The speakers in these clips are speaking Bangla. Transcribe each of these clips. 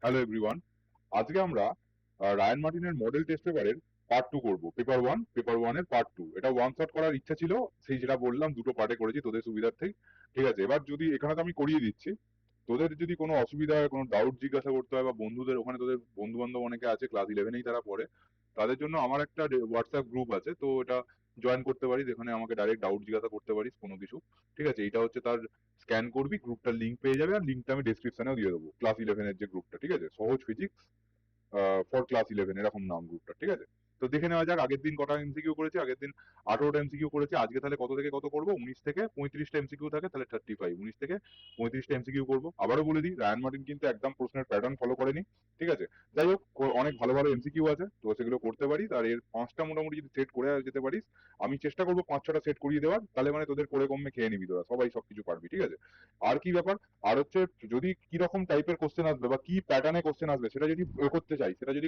হ্যালো এভরিওয়ান, আজকে আমরা রায়ান মার্টিনের মডেল টেস্ট পেপারের পার্ট 2 করব। পেপার ওয়ানের পার্ট 2। এটা ওয়ান শট করার ইচ্ছা ছিল, সেই যেটা বললাম দুটো পার্টে করেছি তোদের সুবিধার্থেই। ঠিক আছে, এবার যদি এখানে তো আমি করিয়ে দিচ্ছি, তোদের যদি কোনো অসুবিধা হয়, কোনো ডাউট জিজ্ঞাসা করতে হয়, বা বন্ধুদের ওখানে তোদের বন্ধু বান্ধব অনেকে আছে ক্লাস 11এই তারা পড়ে, তাদের জন্য আমার একটা হোয়াটসঅ্যাপ গ্রুপ আছে, তো এটা জয়েন করতে পারিস। এখানে আমাকে ডাইরেক্ট ডাউট জিজ্ঞাসা করতে পারিস কোনো কিছু। ঠিক আছে, এটা হচ্ছে তার, স্ক্যান করবি, গ্রুপটার লিঙ্ক পেয়ে যাবে, আর লিঙ্কটা আমি ডেসক্রিপশনেও দিয়ে দেবো। ক্লাস 11 যে গ্রুপটা, ঠিক আছে, সহজ ফিজিক্স ফর ক্লাস 11 এরকম নাম গ্রুপটা। ঠিক আছে, তো দেখে নেওয়া যাক আগের দিন কটা এমসিকিউ করেছি। আগের দিন 18টা এমসিকিউ করেছি। আজকে তাহলে কত থেকে কত করবো? 19 থেকে 35টা এমসিকিউ থাকে, তাহলে 35। 19 থেকে 35টা এমসিকিউ করবো। আবারও বলে দিই, রায়ান মার্টিন কিন্তু একদম প্রশ্নের প্যাটার্ন ফলো করেনি। ঠিক আছে, যাই হোক, অনেক ভালো ভালো এমসিকিউ আছে, তো সেগুলো করতে পারিস। আর এর 5টা মোটামুটি যদি সেট করে যেতে পারিস, আমি চেষ্টা করবো 5-6টা সেট করিয়ে দেওয়ার, তাহলে মানে তোদের করে কমে খেয়ে নিবি, তোরা সবাই সবকিছু পারবি। ঠিক আছে, আর কি ব্যাপার, আর হচ্ছে যদি কিরকম টাইপের কোশ্চেন আসবে বা কি প্যাটার্নে কোশ্চেন আসবে সেটা যদি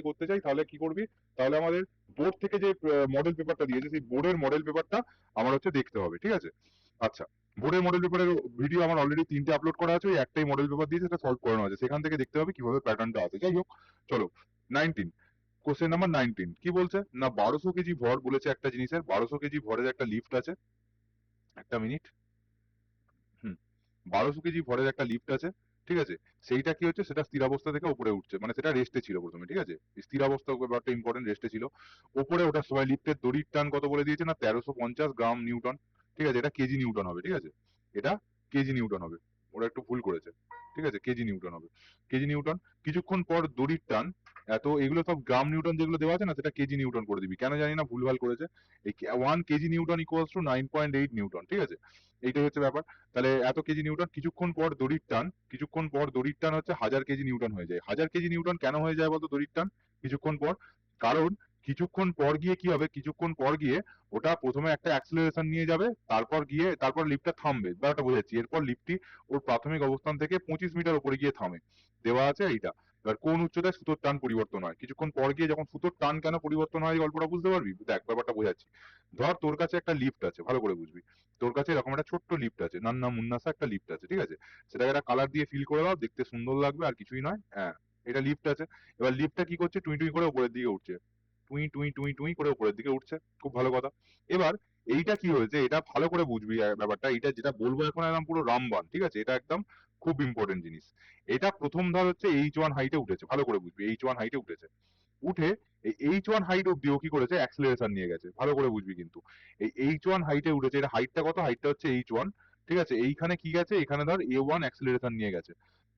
করতে চাই, তাহলে কি করবি, তাহলে আমাদের বোর্ড থেকে যে মডেল পেপারটা দিয়েছে, সেই বোর্ডের মডেল পেপারটা আমার হচ্ছে দেখতে হবে। ঠিক আছে, আচ্ছা, বোর্ডের মডেল পেপারের ভিডিও আমার অলরেডি 3টে আপলোড করা আছে, ওই একটাই মডেল পেপার দিয়েছে, সেটা সলভ করানো আছে, সেখান থেকে দেখতে হবে কিভাবে প্যাটার্নটা আছে। যাই হোক, চলো 19, কোশ্চেন নাম্বার 19 কি বলছে না, 1200 কেজি ভর বলেছে একটা জিনিসের, 1200 কেজি ভরের একটা লিফট আছে। একটা মিনিট, হুম, 1200 কেজি ভরের একটা লিফট আছে। ঠিক আছে, সেইটা কি হচ্ছে, সেটা স্থিরাবস্থা থেকে উপরে উঠছে, মানে সেটা রেস্টে ছিল প্রথমে। ঠিক আছে, স্থিরাবস্থা ব্যাপারটা ইম্পর্টেন্ট, রেস্টে ছিল। উপরে ওঠার সময় লিফটের দড়ির টান কত বলে দিয়েছে না, 1350 গ্রাম নিউটন। ঠিক আছে, এটা কেজি নিউটন হবে। ঠিক আছে, এটা কেজি নিউটন হবে, ওরা একটু ভুল করেছে। ঠিক আছে, কেজি নিউটন হবে, কেজি নিউটন। কিছুক্ষণ পর দড়ির টান এত, এগুলো সব গ্রাম নিউটন যেগুলো দেওয়া আছে না, সেটা কেজি নিউটন করে দিবি, কেন জানি না ভুলভাল করেছে। এই 1 KG Newton equals to 9.8 Newton. ঠিক আছে, এইটাই হচ্ছে ব্যাপার। তাহলে এত কেজি নিউটন, কিছুক্ষণ পর দড়ির টান হচ্ছে 1000 কেজি নিউটন হয়ে যায়। 1000 কেজি নিউটন কেন হয়ে যায় বলতো দড়ির টান কিছুক্ষণ পর? কারণ কিছুক্ষণ পর গিয়ে কি হবে, কিছুক্ষণ পর গিয়ে ওটা প্রথমে একটা অ্যাক্সিলারেশন নিয়ে যাবে, তারপর লিফটটা থামবে, ব্যাপারটা বোঝাচ্ছি। এরপর লিফটটি ওর প্রাথমিক অবস্থান থেকে 25 মিটার উপরে গিয়ে থামে, দেওয়া আছে এইটা। এবার কোন উচ্চতায় সুতোর টান পরিবর্তন হয়, কিছুক্ষণ পর গিয়ে যখন সুতোর টান কেন পরিবর্তন হয়, গল্পটা বুঝতে পারবি। দেখ ব্যাপারটা বোঝাচ্ছি। ধর তোর কাছে একটা লিফট আছে, ভালো করে বুঝবি। তোর কাছে এরকম একটা ছোট্ট লিফট আছে, নান্না মুন্নাসা একটা লিফট আছে। ঠিক আছে, সেটাকে একটা কালার দিয়ে ফিল করে দাও, দেখতে সুন্দর লাগবে, আর কিছুই নয়। হ্যাঁ, এটা লিফট আছে। এবার লিফটটা কি করছে, টুই টুই করে উপরের দিকে উঠছে, টুই টুই টুই টুই করে উপরের দিকে উঠছে, খুব ভালো কথা। এবার এইটা কি হয়েছে, এটা ভালো করে বুঝবি ব্যাপারটা। এটা যেটা বলবো এখন একদম পুরো রামবান। ঠিক আছে, এটা একদম খুব ইম্পর্টেন্ট জিনিস। এটা প্রথম ধর হচ্ছে H1 হাইটে উঠেছে, ভালো করে বুঝবি, H1 হাইটে উঠেছে। উঠে এই H1 হাইট অব্দি ও কি করেছে, অ্যাক্সিলারেশন নিয়ে গেছে, ভালো করে বুঝবি কিন্তু। এই H1 হাইটে উঠেছে, এটা হাইটটা কত, হাইটটা হচ্ছে H1। ঠিক আছে, এইখানে কি গেছে, এখানে ধর A1 অ্যাক্সিলারেশন নিয়ে গেছে,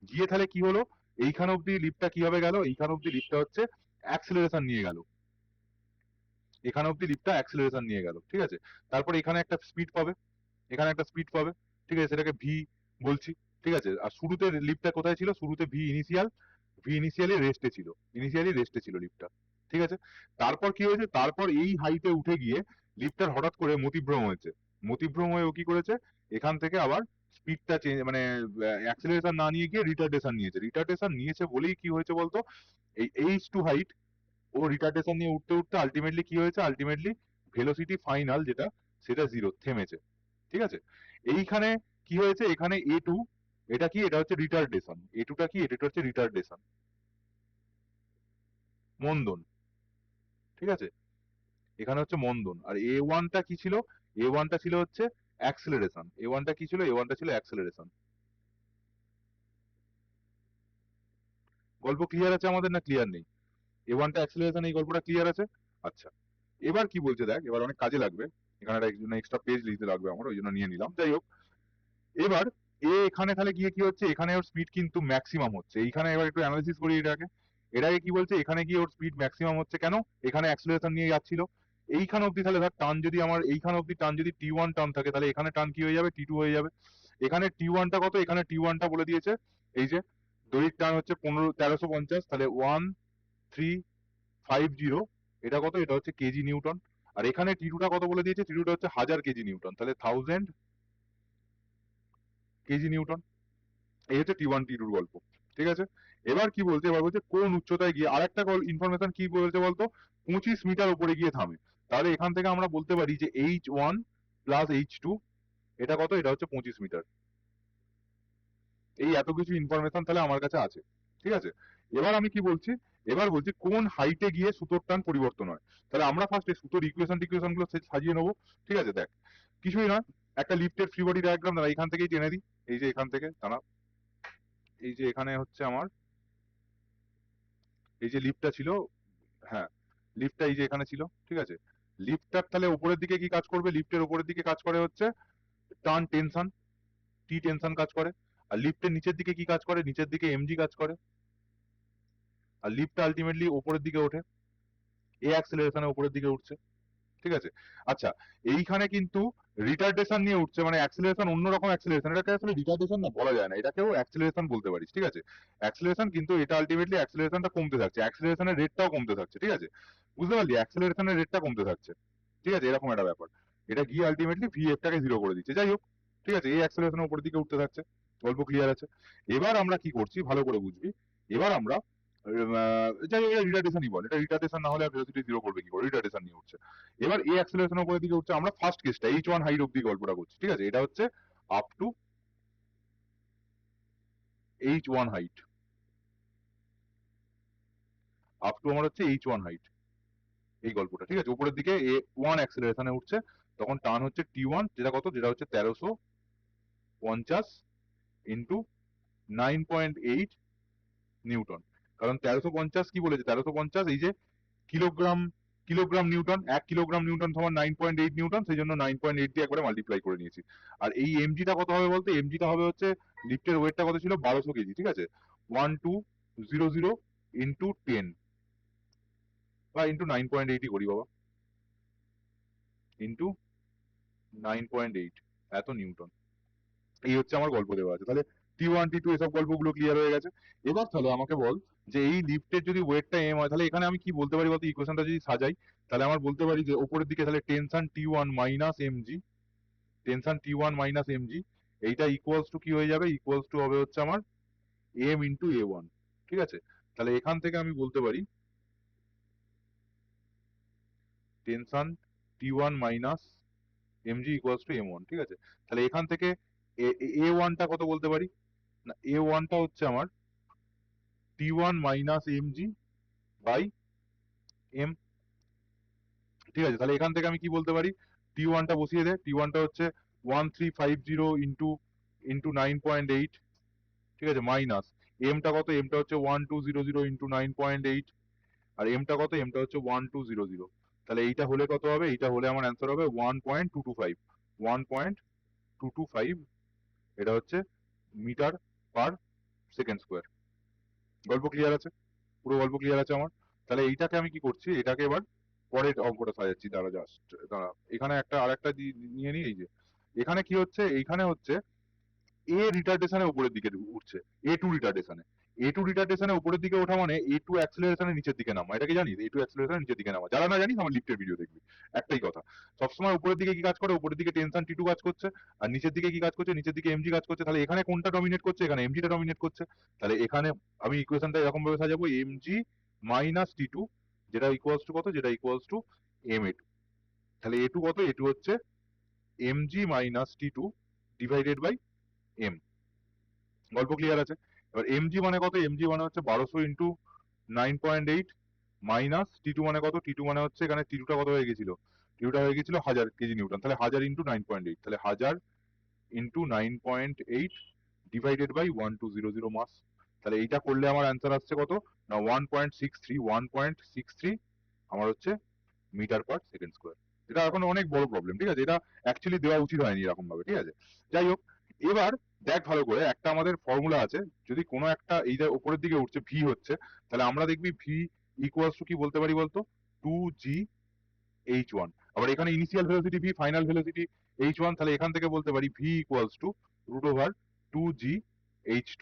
গিয়ে তাহলে কি হলো, এইখান অব্দি লিফটটা কিভাবে গেল, এইখান অব্দি লিফটটা হচ্ছে অ্যাক্সিলারেশন নিয়ে গেল, এখানে অব্দি লিফটটা অ্যাক্সিলারেশন নিয়ে গেল। ঠিক আছে, তারপর এখানে একটা স্পিড পাবে, এখানে একটা স্পিড পাবে। ঠিক আছে, সেটাকে ভি বলছি। ঠিক আছে, আর শুরুতে লিফটটা কোথায় ছিল, শুরুতে ভি ইনিশিয়ালি রেস্টে ছিল, লিফটটা। ঠিক আছে, তারপর কি হয়েছে, তারপর এই হাইটে উঠে গিয়ে লিফটার হঠাৎ করে মতিভ্রম হয়েছে। মতিভ্রম হয়ে ও কি করেছে, এখান থেকে আবার স্পিডটা চেঞ্জ, মানে অ্যাক্সিলারেশন না নিয়ে গিয়ে রিটার্ডেশন নিয়েছে বলেই কি হয়েছে বলতো, এই H2 হাইট, ও রিটার্ডেশন নিয়ে উঠতে উঠতে আলটিমেটলি কি হয়েছে, আলটিমেটলি ভেলোসিটি ফাইনাল যেটা, সেটা জিরো, থেমেছে। ঠিক আছে, এইখানে কি হয়েছে, এখানে A2, এটা কি, এটা হচ্ছে রিটার্ডেশন। A2টা কি, এটা হচ্ছে রিটার্ডেশন, মন্দন। ঠিক আছে, এখানে হচ্ছে মন্দন। আর A1টা কি ছিল, A1টা ছিল হচ্ছে অ্যাক্সিলারেশন। A1টা কি ছিল, A1টা ছিল অ্যাক্সিলারেশন। গল্প ক্লিয়ার আছে আমাদের, না ক্লিয়ার নেই? A1টা অ্যাক্সিলারেশন, এই গল্পটা ক্লিয়ার আছে? আচ্ছা, এবার কি বলছে দেখ, এবার অনেক কাজে লাগবে, এখানে একটা এক্সট্রা পেজ লিখতে লাগবে আমার, ওই জন্য নিয়ে নিলাম। যাই হোক, এবার এখানে তাহলে গিয়ে কি হচ্ছে, এখানে ওর স্পিড কিন্তু ম্যাক্সিমাম হচ্ছে। এইখানে এবার একটু অ্যানালিসিস করি এটাকে কি বলছে, এখানে গিয়ে ওর স্পিড ম্যাক্সিমাম হচ্ছে কেন, এখানে অ্যাক্সিলারেশন নিয়ে যাচ্ছিল। এইখান অব্দি তাহলে ধর টান যদি আমার, এইখান অব্দি টান যদি T1 টান থাকে, তাহলে এখানে টান কি হয়ে যাবে, T2 হয়ে যাবে। এখানে T1টা কত, এখানে T1টা বলে দিয়েছে, এই যে দড়ির টান হচ্ছে 1350, তাহলে 1350, এটা কত, এটা হচ্ছে কেজি নিউটন। আর এখানে T2টা কত বলে দিয়েছে, T2টা হচ্ছে 1000 কেজি নিউটন, তাহলে 1000 কেজি নিউটন। এই হচ্ছে T1 T2 গল্প। ঠিক আছে, এবার কি বলছে, এবার বলছে কোন উচ্চতায় গিয়ে, আরেকটা ইনফরমেশন কি বলছে বলতো, 25 মিটার উপরে গিয়ে থামে। তাহলে এখান থেকে আমরা বলতে পারি যে H1 প্লাস H2, এটা কত, এটা হচ্ছে 25 মিটার। এই এত কিছু ইনফরমেশন তাহলে আমার কাছে আছে। ঠিক আছে, এবার আমি কি বলছি, এবার বলছি কোন হাইটে গিয়ে সুতোর টান পরিবর্তন হয়। তাহলে আমরা ফার্স্টে সুতোর ইকুয়েশন গুলো সাজিয়ে নেবো। ঠিক আছে, দেখ কিছুই না, একটা লিফটের ফ্রি বডি ডায়াগ্রাম দাঁড়া এখান থেকেই টেনে দিই। এই যে এখান থেকে দাঁড়া, এই যে এখানে হচ্ছে আমার এই যে লিফটটা ছিল, হ্যাঁ লিফটটা এই যে এখানে ছিল, ঠিক আছে। লিফটটার তাহলে উপরের দিকে কি কাজ করবে, লিফটের উপরের দিকে কাজ করে হচ্ছে টান টেনশন, টি টেনশন কাজ করে। আর লিফটের নিচের দিকে কি কাজ করে, নিচের দিকে এমজি কাজ করে। আর লিফটটা আলটিমেটলি উপরের দিকে ওঠে, এ অ্যাক্সেলারেশনে উপরের দিকে উঠছে। ঠিক আছে, আচ্ছা এইখানে কিন্তু রিটার্ডেশন নিয়ে উঠছে, মানে অ্যাক্সেলারেশন অন্যরকম অ্যাক্সেলারেশন, এটাকে আসলে রিটার্ডেশন না বলা যায় না, এটাকেও অ্যাক্সেলারেশন বলতে পারিস। ঠিক আছে, অ্যাক্সেলারেশন, কিন্তু এটা আলটিমেটলি অ্যাক্সেলারেশনটা কমতে থাকছে, অ্যাক্সেলারেশনের রেটটাও কমতে থাকছে। ঠিক আছে, বুঝতে পারলি, অ্যাক্সেলারেশনের রেটটা কমতে থাকছে। ঠিক আছে, এরকম একটা ব্যাপার, এটা গিয়ে আলটিমেটলি ভিএফ টাকে জিরো করে দিচ্ছে। যাই হোক, ঠিক আছে, এই অ্যাক্সেলারেশনের উপরের দিকে উঠতে থাকছে, গল্প ক্লিয়ার আছে। এবার আমরা কি করছি ভালো করে বুঝবি। এবার আমরা যাই হোক, এটা রিটার্ডেশনই বল, এটা রিটার্ডেশন না হলে ভেলোসিটি জিরো করবে কি করে, রিটার্ডেশন নিয়ে উঠছে। এবার এই অ্যাক্সেলারেশনের উপরের দিকে উঠছে, আমরা ফার্স্ট কেসটা H1 হাইট অব্দি গল্পটা করছি। ঠিক আছে, এটা হচ্ছে up to H1 height, up to আমার হচ্ছে H1 হাইট, এই গল্পটা। ঠিক আছে, উপরের দিকে A1 অ্যাক্সেলারেশনে উঠছে, তখন টান হচ্ছে T1, যেটা কত, যেটা হচ্ছে 1350 ইন্টু 9.8 নিউটন। কারণ 1350 কি বলেছে, 1350 এই যে kilogram, kilogram Newton, 1 kilogram Newton সমান 9.8 নিউটন, সেই জন্য 9.8 দিয়ে একবারে মাল্টিপ্লাই করে নিয়েছি। আর এই এমজিটা কত হবে বলতে, এমজিটা হবে হচ্ছে লিফটের ওয়েটটা কত ছিল, 1200 কেজি। ঠিক আছে, 1200 ইন্টু 10 বা ইন্টু 9.8ই করি বাবা, ইন্টু 9.8, এত নিউটন। এই হচ্ছে আমার গল্প দেওয়া আছে। তাহলে T1 T2 এসব গল্পগুলো ক্লিয়ার হয়ে গেছে। এবার তাহলে আমাকে বল যে এই লিফটের যদি ওয়েটটা এম হয়, তাহলে এখানে আমি কি বলতে পারি বলতো, ইকুয়েশনটা যদি সাজাই, তাহলে আমার বলতে পারি যে উপরের দিকে তাহলে tension T1 minus MG, tension T1 minus MG, এইটা ইকুয়ালস টু কি হয়ে যাবে, ইকুয়ালস টু হবে হচ্ছে আমার এম ইন্টু A1। ঠিক আছে, তাহলে এখান থেকে আমি বলতে পারি tension T1 minus MG equals to M1। ঠিক আছে, তাহলে এখান থেকে A1 টা কত বলতে পারি, না A1 টা হচ্ছে আমার T1 minus MG by M. ঠিক আছে, তাহলে এখান থেকে আমি কি বলতে পারি, T1 টা বসিয়ে দে, T1 টা হচ্ছে 1350 ইন্টু ইন্টু 9.8। ঠিক আছে, মাইনাস এম টা কত, এম টা হচ্ছে 1200 ইন্টু 9.8, আর এম টা কত, এম টা হচ্ছে 1200। তাহলে এইটা হলে কত হবে, এইটা হলে আমার অ্যান্সার হবে 1.225, 1.225, এটা হচ্ছে মিটার পার সেকেন্ড স্কোয়ার। গল্প ক্লিয়ার আছে, পুরো গল্প ক্লিয়ার আছে আমার। তাহলে এইটাকে আমি কি করছি, এটাকে এবার পরের অঙ্কটা সাজাচ্ছি, দাঁড়া জাস্ট দাঁড়া, এখানে একটা আরেকটা নিয়ে নিই। এই যে এখানে কি হচ্ছে, এইখানে হচ্ছে এ রিটার্ডেশনের উপরের দিকে উঠছে, A2 রিটার্ডেশনে, A2 রিটার্ডেশনের উপরের দিকে ওঠা মানে A2 অ্যাক্সেলারেশনের নিচের দিকে নামা। এটা কি জানিস, A2 অ্যাক্সেলারেশনের নিচের দিকে নামা, যারা না জানিস আমার লিফটের ভিডিও দেখবি। একটাই কথা, সবসময় উপরের দিকে কি কাজ করে, উপরের দিকে টেনশন T2 কাজ করছে, আর নিচের দিকে কি কাজ করছে, নিচের দিকে এমজি কাজ করছে। তাহলে এখানে কোনটা ডমিনেট করছে, এখানে এমজিটা ডমিনেট করছে। তাহলে এখানে আমি ইকুয়েশনটা এরকম ভাবে সাজাবো, এমজি মাইনাস T2, যেটা ইকুয়ালস টু কত, যেটা ইকুয়ালস টু M A2। তাহলে A2 কত, A2 হচ্ছে MG minus T2 divided by M. গল্প ক্লিয়ার আছে। এবার এমজি মানে কত, এমজি মানে হচ্ছে 1200 ইন্টু 9.8 মাইনাস T2 মানে কত, T2 মানে হচ্ছে এখানে T2 টা কত হয়ে গেছিল, T2 টা হয়ে গেছিল 1000 কেজি নিউটন, তাহলে 1000 ইন্টু 9.8, তাহলে 1000 ইন্টু 9.8 ডিভাইডেড বাই 1200 মাস। তাহলে এইটা করলে আমার অ্যান্সার আসছে কত, না 1.63, 1.63 আমার হচ্ছে মিটার পার সেকেন্ড স্কোয়ার। এটা এখন অনেক বড় প্রবলেম। ঠিক আছে, এটা অ্যাকচুয়ালি দেওয়া উচিত হয়নি এরকম ভাবে। ঠিক আছে, যাই হোক, এবার দেখ ভালো করে, একটা আমাদের ফর্মুলা আছে, যদি কোনো একটা এই যে উপরের দিকে উঠছে ভি হচ্ছে, তাহলে আমরা দেখবি ভি ইকুয়ালস টু কি বলতে পারি বলতো, 2G/H1। আবার এখানে initial velocity V, final velocity H1, তাহলে এখান থেকে বলতে পারি V equals to root over 2G/H2।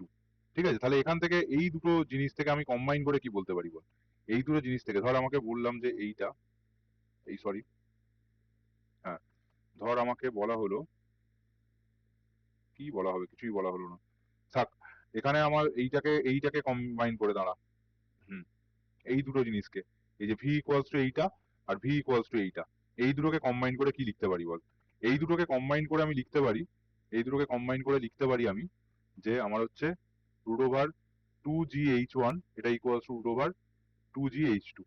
ঠিক আছে, তাহলে এখান থেকে এই দুটো জিনিস থেকে আমি কম্বাইন করে কি বলতে পারি বল, এই দুটো জিনিস থেকে ধর আমাকে বললাম যে এইটা, এই সরি, হ্যাঁ ধর আমাকে বলা হলো, কি বলা হবে, কিছুই বলা হলো না, থাক। এখানে আমার এইটাকে কম্বাইন করে দাঁড়া, হুম, এই দুটো জিনিসকে, এই যে ভি ইকুয়ালস টু এইটা আর ভি ইকুয়ালস টু এইটা, এই দুটোকে কম্বাইন করে কি লিখতে পারি বল, এই দুটোকে কম্বাইন করে আমি লিখতে পারি, এই দুটোকে কম্বাইন করে লিখতে পারি আমি, যে আমার হচ্ছে রুট ওভার 2gh1 এটা equals to root over 2gh2।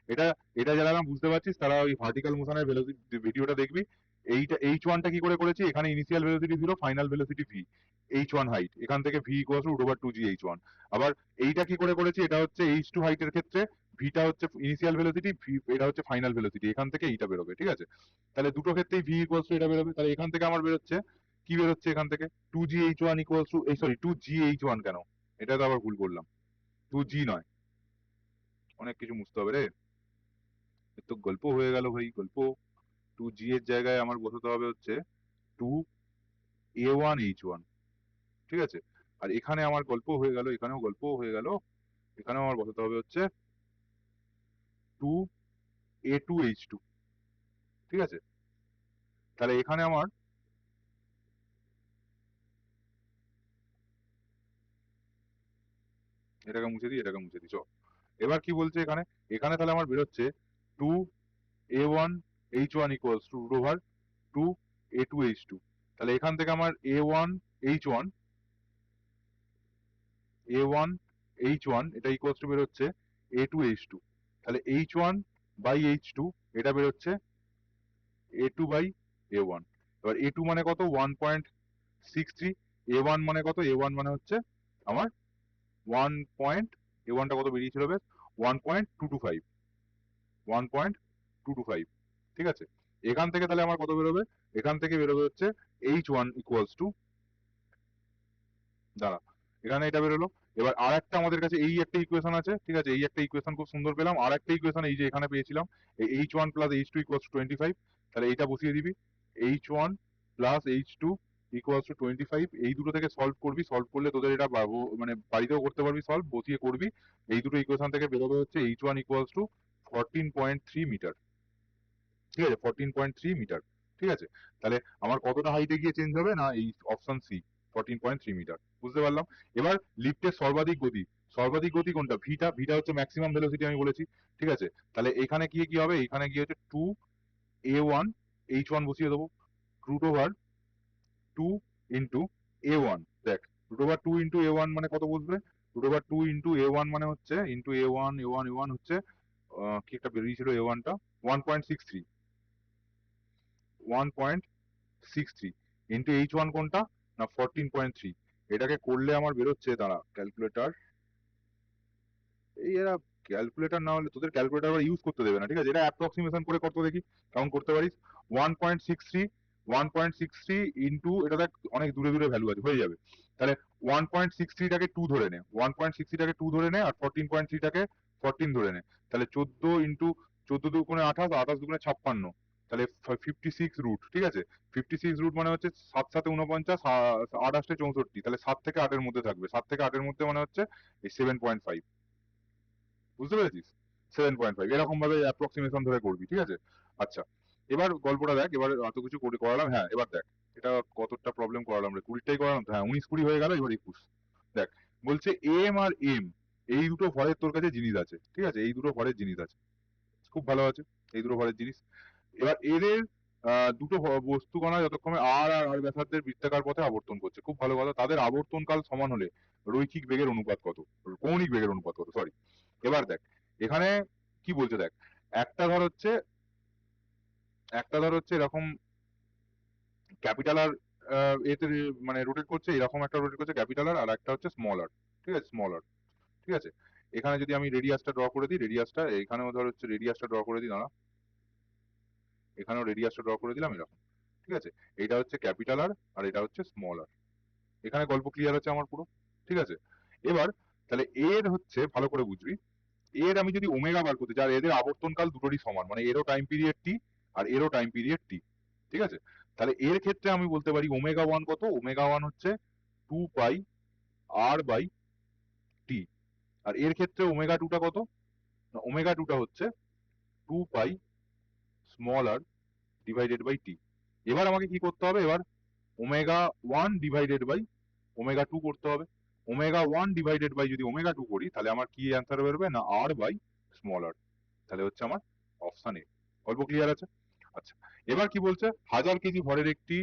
এটা এটা যারা না বুঝতে পারছিস তারা ওই ভার্টিক্যাল মোশনের ভেলোসিটি ভিডিওটা দেখবি। এইটা h1 টা কি করে করেছি, এখানে initial velocity 0, final velocity v, h1 height, এখান থেকে v equals to root over 2gh1। আবার এইটা কি করে করেছি, এটা হচ্ছে h2 হাইটের ক্ষেত্রে v টা হচ্ছে ইনিশিয়াল ভেলোসিটি, v এটা হচ্ছে ফাইনাল ভেলোসিটি, এখান থেকে এইটা বেরোবে, ঠিক আছে। তাহলে দুটো ক্ষেত্রেই v ইকুয়ালস টু এটা বেরোবে। তাহলে এখান থেকে আমার বেরোচ্ছে কি বেরোচ্ছে, এখান থেকে 2gh1 ইকুয়ালস টু, এই সরি 2gh1 কেন, এটা তো আবার ভুল করলাম, 2g নয়, অনেক কিছু বুঝতে হবে রে, এ তো গল্প হয়ে গেল ভাই, গল্প। 2g এর জায়গায় আমার বসাতে হবে হচ্ছে 2a1h1, ঠিক আছে। আর এখানে আমার গল্প হয়ে গেল, এখানেও গল্প হয়ে গেল, এখানেও আমার বসাতে হবে হচ্ছে 2a2h2, ঠিক আছে। তাহলে এখানে আমার এটাকে মুছে দিই, এটাকে মুছে দিই, চল। এবার কি বলছে এখানে, এখানে তাহলে আমার বেরোচ্ছে 2a1h1 equals to root over 2a2h2। তাহলে এখান থেকে আমার a1h1 এটা ইকুয়ালস টু বেরোচ্ছে a2h2। তাহলে h1 বাই h2 এটা বেরোচ্ছে a2 বাই a1। এবার a2 মানে কত, 1.63, a1 মানে কত, a1 মানে হচ্ছে আমার 1 পয়েন্ট, a1 টা কত বেরিয়েছিল বেশ, 1.225, 1.225, ঠিক আছে। এখান থেকে তাহলে আমার কত বেরোবে, এখান থেকে বেরোবে হচ্ছে h1 ইকুয়ালস টু, দাঁড়া, এখানে এটা বেরোলো। এবার আর একটা আমাদের কাছে এই একটা ইকুয়েশন আছে, ঠিক আছে, এই একটা ইকুয়েশন খুব সুন্দর পেলাম। আর একটা ইকুয়েশন এই যে এখানে পেয়েছিলাম, এই h1 plus h2 equals to 25। তাহলে এইটা বসিয়ে দিবি, h1 plus h2 equals to 25। এই দুটো থেকে সলভ করবি, সলভ করলে তোদের এটা মানে বাড়িতেও করতে পারবি, সলভ বসিয়ে করবি। এই দুটো ইকুয়েশন থেকে বেরোবে হচ্ছে h1 ইকুয়ালস টু 14.3 মিটার, ঠিক আছে, 14.3 মিটার, ঠিক আছে। তাহলে আমার কতটা হাইটে গিয়ে চেঞ্জ হবে না, এই অপশন সি 14.3 মিটার, বুঝতে পারলাম। এবার লিফটের সর্বাধিক গতি, সর্বাধিক গতি কোনটা, ভিটা, ভিটা হচ্ছে ম্যাক্সিমাম ভেলোসিটি আমি বলেছি, ঠিক আছে। তাহলে এখানে গিয়ে কি হবে, এখানে গিয়ে হচ্ছে 2a1h1 বসিয়ে দেবো, রুট ওভার 2 ইন্টু a1, দেখ রুট ওভার 2 ইন্টু a1 মানে কত বসবে, রুট ওভার 2 ইন্টু a1 মানে হচ্ছে ইন্টু a1 হচ্ছে কি একটা বেরিয়েছিল a1 টা 1.63, 1.63 ইন্টু h1 কোনটা না 14.3। এটাকে করলে আমার বেরোচ্ছে, দাঁড়া ক্যালকুলেটর, এই এরা ক্যালকুলেটর না হলে তোদের ক্যালকুলেটর আবার ইউজ করতে দেবে না, ঠিক আছে। এটা অ্যাপ্রক্সিমেশন করে কত দেখি, কেমন করতে পারিস। 1.63, 1.63 ইন্টু, এটা দেখ অনেক দূরে দূরে ভ্যালু আছে, হয়ে যাবে। তাহলে 1.63 টাকে 2 ধরে নে, 1.63 টাকে 2 ধরে নে, আর 14.3 টাকে 14 ধরে নে। তাহলে 14 ইন্টু 14 দুগুণে 28, 28 দুগুণে 56, তাহলে 56 রুট, ঠিক আছে। 56 রুট মানে হচ্ছে 7 7 49, 8 8 64, তাহলে 7 থেকে 8 এর মধ্যে থাকবে, 7 থেকে 8 এর মধ্যে মানে হচ্ছে এই 7.5, বুঝতে পেরেছিস, 7.5 এরকম ভাবে অ্যাপ্রক্সিমেশন ধরে করবি, ঠিক আছে। আচ্ছা, এবার গল্পটা দেখ, এবার এত কিছু করে করালাম, হ্যাঁ এবার দেখ এটা কতটা প্রবলেম করালাম রে, 20টাই করালাম তো, হ্যাঁ 19 20 হয়ে গেল, এবার 21। দেখ বলছে এম আর এম, এই দুটো ভরের তোর কাছে জিনিস আছে, ঠিক আছে, এই দুটো ভরের জিনিস আছে, খুব ভালো আছে, এই দুটো ভরের জিনিস। এবার এদের দুটো বস্তু কণা যতক্ষণে আর ব্যাসার্ধের বৃত্তাকার পথে আবর্তন করছে, খুব ভালো কথা, তাদের আবর্তনকাল সমান হলে রৈখিক বেগের অনুপাত কত, কৌণিক বেগের অনুপাত কত, সরি। এবার দেখ এখানে কি বলছে, দেখ একটা ধর হচ্ছে, একটা ধর হচ্ছে এরকম ক্যাপিটাল আর এতে মানে রোটেট করছে, এরকম একটা রোটেট করছে ক্যাপিটাল আর একটা হচ্ছে স্মল আর, ঠিক আছে, স্মল আর, ঠিক আছে। এখানে যদি আমি রেডিয়াসটা ড্র করে দিই, রেডিয়াসটা এখানেও ধর হচ্ছে রেডিয়াসটা ড্র করে দিই, দাঁড়া এখানেও রেডিয়াসটা ড্র করে দিলাম এরকম, ঠিক আছে। এটা হচ্ছে ক্যাপিটাল আর এটা হচ্ছে স্মল আর। এখানে গল্প ক্লিয়ার আছে আমার পুরো, ঠিক আছে। এবার তাহলে এর হচ্ছে ভালো করে বুঝবি, এর আমি যদি ওমেগা বার করতে চাই, আর এদের আবর্তনকাল দুটোরই সমান, মানে এরও টাইম পিরিয়ড টি আর এরও টাইম পিরিয়ড টি, ঠিক আছে। তাহলে এর ক্ষেত্রে আমি বলতে পারি ওমেগা ওয়ান কত, ওমেগা ওয়ান হচ্ছে 2 পাই আর বাই টি। আর এর ক্ষেত্রে ওমেগা টুটা কত, ওমেগা টুটা হচ্ছে 2 pi small r divided by T. এবার আমাকে কি করতে হবে, এবার omega one divided by omega two করতে হবে। ওমেগা ওয়ান ডিভাইডেড বাই যদি ওমেগা টু করি, তাহলে আমার কি অ্যান্সার বেরোবে না আর বাই স্মল আর, তাহলে হচ্ছে আমার অপশন এ। অল্প ক্লিয়ার আছে। আচ্ছা, এবার কি বলছে, 1000 কেজি ভরের একটি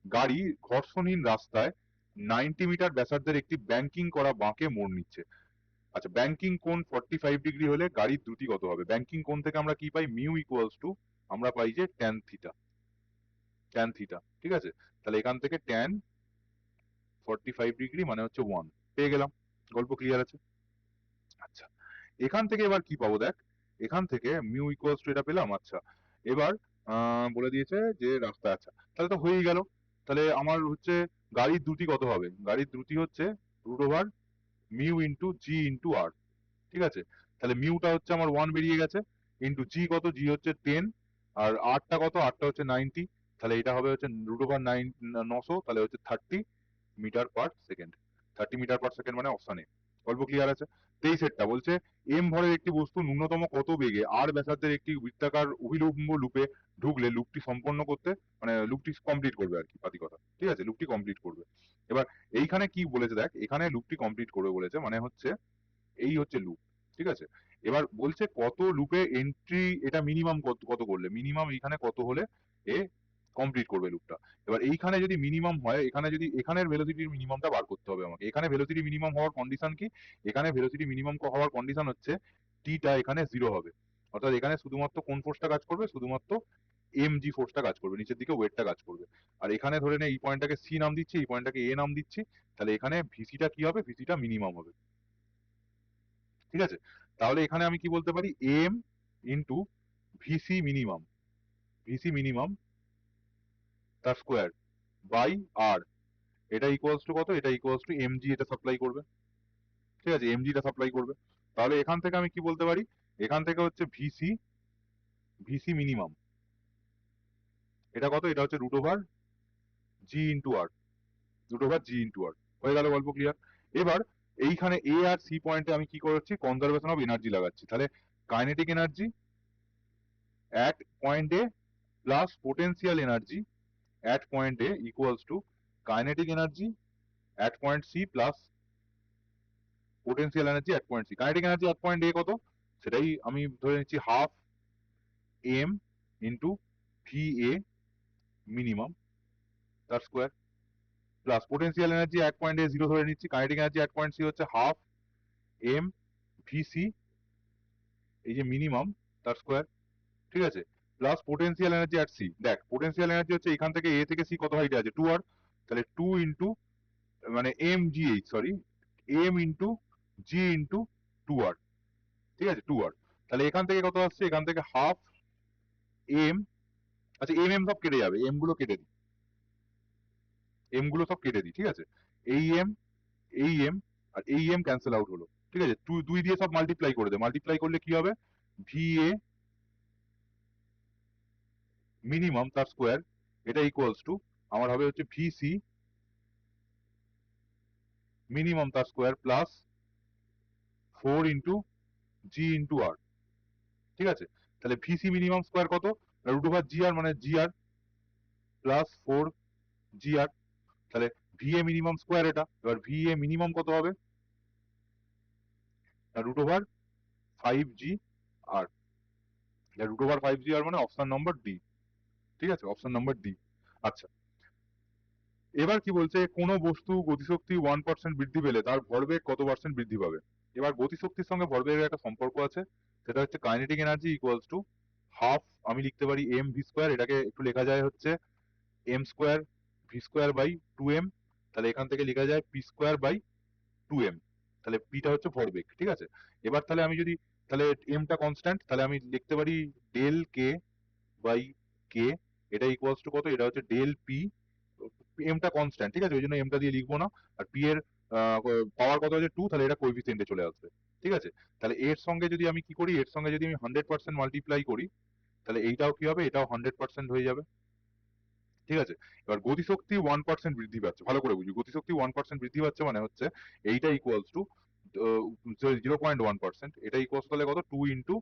গাড়ি ঘর্ষণহীন রাস্তায় 90 মিটার ব্যাসার্ধের একটি ব্যাংকিং করা বাঁকে মোড় নিচ্ছে। আচ্ছা, ব্যাংকিং কোণ 45 ডিগ্রি হলে গাড়ির দ্রুতি কত হবে? ব্যাংকিং কোণ থেকে আমরা কি পাই? মিউ ইকুয়ালস টু আমরা পাই যে ট্যান থিটা, ট্যান থিটা, ঠিক আছে? তাহলে এখান থেকে ট্যান 45 ডিগ্রি মানে হচ্ছে 1 পেয়ে গেলাম। গল্প ক্লিয়ার আছে? আচ্ছা, এখান থেকে এবার কি পাবো দেখ, এখান থেকে মিউ ইকুয়ালস টু এটা পেলাম। আচ্ছা, এবার বলে দিয়েছে যে রাস্তা, আচ্ছা তাহলে তো হয়েই গেল। তাহলে আমার হচ্ছে গাড়ির দ্রুতি কত হবে? গাড়ির দ্রুতি হচ্ছে root over mu into G into আর, ঠিক আছে? তাহলে মিউটা হচ্ছে আমার 1 বেরিয়ে গেছে, ইন্টু জি কত? জি হচ্ছে 10, আর আরটা কত? আরটা হচ্ছে 90, তাহলে এটা হবে হচ্ছে রুট ওভার 900, তাহলে হচ্ছে 30 metre per second. 30 metre per second মানে অপশন এ। গল্প ক্লিয়ার আছে? 23 বলছে এম ভরের একটি বস্তু ন্যূনতম কত বেগে আর ব্যাসার্ধের একটি বৃত্তাকার অভিলম্ব লুপে ঢুকলে লুপটি সম্পন্ন করতে, মানে লুপটি কমপ্লিট করবে আর কি, পাতি কথা, ঠিক আছে? লুপটি কমপ্লিট করবে। এবার এইখানে কি বলেছে দেখ, এখানে লুপটি কমপ্লিট করবে বলেছে, মানে হচ্ছে এই হচ্ছে লুপ, ঠিক আছে? এবার বলছে কত লুপে এন্ট্রি, এটা মিনিমাম কত কত করলে, মিনিমাম এইখানে কত হলে এ কমপ্লিট করবে লুপটা। এবার এইখানে যদি মিনিমাম হয়, এখানে যদি এখানের ভেলোসিটির মিনিমামটা বার করতে হবে আমাকে। এখানে ভেলোসিটি মিনিমাম হওয়ার কন্ডিশন কি? এখানে ভেলোসিটি মিনিমাম হওয়ার কন্ডিশন হচ্ছে টিটা এখানে 0 হবে, অর্থাৎ এখানে শুধুমাত্র কোন ফোর্সটা কাজ করবে? শুধুমাত্র এমজি ফোর্সটা কাজ করবে, নিচের দিকে ওয়েটটা কাজ করবে। আর এখানে ধরে নে এই পয়েন্টটাকে সি নাম দিচ্ছি, এই পয়েন্টটাকে এ নাম দিচ্ছি, তাহলে এখানে ভিসিটা কি হবে? ভিসিটা মিনিমাম হবে, ঠিক আছে? তাহলে এখানে আমি কি বলতে পারি? M into VC minimum, VC minimum তার স্কোয়ার বাই আর, এটা ইকুয়ালস টু কত? এটা ইকুয়ালস টু এমজি, এটা সাপ্লাই করবে, ঠিক আছে? এমজিটা সাপ্লাই করবে। তাহলে এখান থেকে আমি কি বলতে পারি? এখান থেকে হচ্ছে ভিসি, ভিসি মিনিমাম এটা কত? এটা হচ্ছে রুট ওভার জি ইন্টু আর, রুট ওভার জি ইন্টু আর। হয়ে গেল গল্প ক্লিয়ার? এবার এইখানে এ আর সি পয়েন্টে আমি কি করছি? কনজারভেশন অফ এনার্জি লাগাচ্ছি। তাহলে kinetic energy at point A plus potential energy at point A equals to kinetic energy at point C plus potential energy at point C. Kinetic energy at point A কত? সেটাই আমি ধরে নিচ্ছি half m into VA minimum তার square, plus potential energy at point A 0 ধরে নিচ্ছি, kinetic energy at point C হচ্ছে হাফ m VC, এই যে মিনিমাম তার স্কোয়ার, ঠিক আছে? Plus potential energy at C। দেখ পোটেন্সিয়াল এনার্জি হচ্ছে এখান থেকে এ থেকে সি কত হাইটে আছে? 2r, তাহলে 2 ইন্টু মানে M G H, sorry, M into G into 2r, ঠিক আছে? 2r, তাহলে এখান থেকে কত আসছে? এখান থেকে হাফ এম, আচ্ছা এম এম সব কেটে যাবে, এম গুলো কেটে দিই, এম গুলো সব কেটে দিই, ঠিক আছে? এই এম, এই এম আর এই এম ক্যান্সেল আউট হলো, ঠিক আছে? দুই দিয়ে সব মাল্টিপ্লাই করে দে, মাল্টিপ্লাই করলে কি হবে? ভিএ মিনিমাম তার স্কোয়ার, এটা ইকুয়ালস টু আমার হবে হচ্ছে ভিসি মিনিমাম তার square plus 4 into G into আর, ঠিক আছে? তাহলে ভিসি মিনিমাম স্কোয়ার কত? রুট ওভার জি আর, মানে জি আর প্লাস 4 জি আর, তাহলে ভিএ মিনিমাম স্কোয়ার এটা। এবার ভিএ মিনিমাম কত হবে? রুট ওভার 5 জি আর, রুট ওভার 5 জি আর মানে অপশন নম্বর ডি, ঠিক আছে? Option number D. আচ্ছা, এবার কি বলছে? কোনো বস্তু গতিশক্তি 1% বৃদ্ধি পেলে তার ভরবেগ কত পার্সেন্ট বৃদ্ধি পাবে? এবার গতিশক্তির সঙ্গে ভরবেগের একটা সম্পর্ক আছে, সেটা হচ্ছে kinetic energy equals to half, আমি লিখতে পারি এম ভি স্কোয়ার, এটাকে একটু লেখা যায় হচ্ছে M square V square by 2m, তাহলে এখান থেকে লেখা যায় পি স্কোয়ার বাই 2m, তাহলে পিটা হচ্ছে ভরবেগ, ঠিক আছে? এবার তাহলে আমি যদি, তাহলে এমটা কনস্ট্যান্ট, তাহলে আমি লিখতে পারি ডেল কে বাই কে, এটা ইকুয়ালস টু কত? এটা হচ্ছে ডেল পি, এমটা কনস্ট্যান্ট, ঠিক আছে? ওই জন্য এমটা দিয়ে লিখবো না। আর পি এর পাওয়ার কত আছে? 2, তাহলে এটা কোএফিসিয়েন্টে চলে আসবে, ঠিক আছে? তাহলে এর সঙ্গে যদি আমি কি করি? এর সঙ্গে যদি আমি 100% মাল্টিপ্লাই করি, তাহলে এইটাও কি হবে? এটাও 100% হয়ে যাবে, ঠিক আছে? এবার গতিশক্তি 1% বৃদ্ধি পাচ্ছে, ভালো করে বুঝি, গতিশক্তি 1% বৃদ্ধি পাচ্ছে মানে হচ্ছে এইটা ইকুয়ালস টু 0.1%, এটা ইকুয়ালস তাহলে কত? 2 into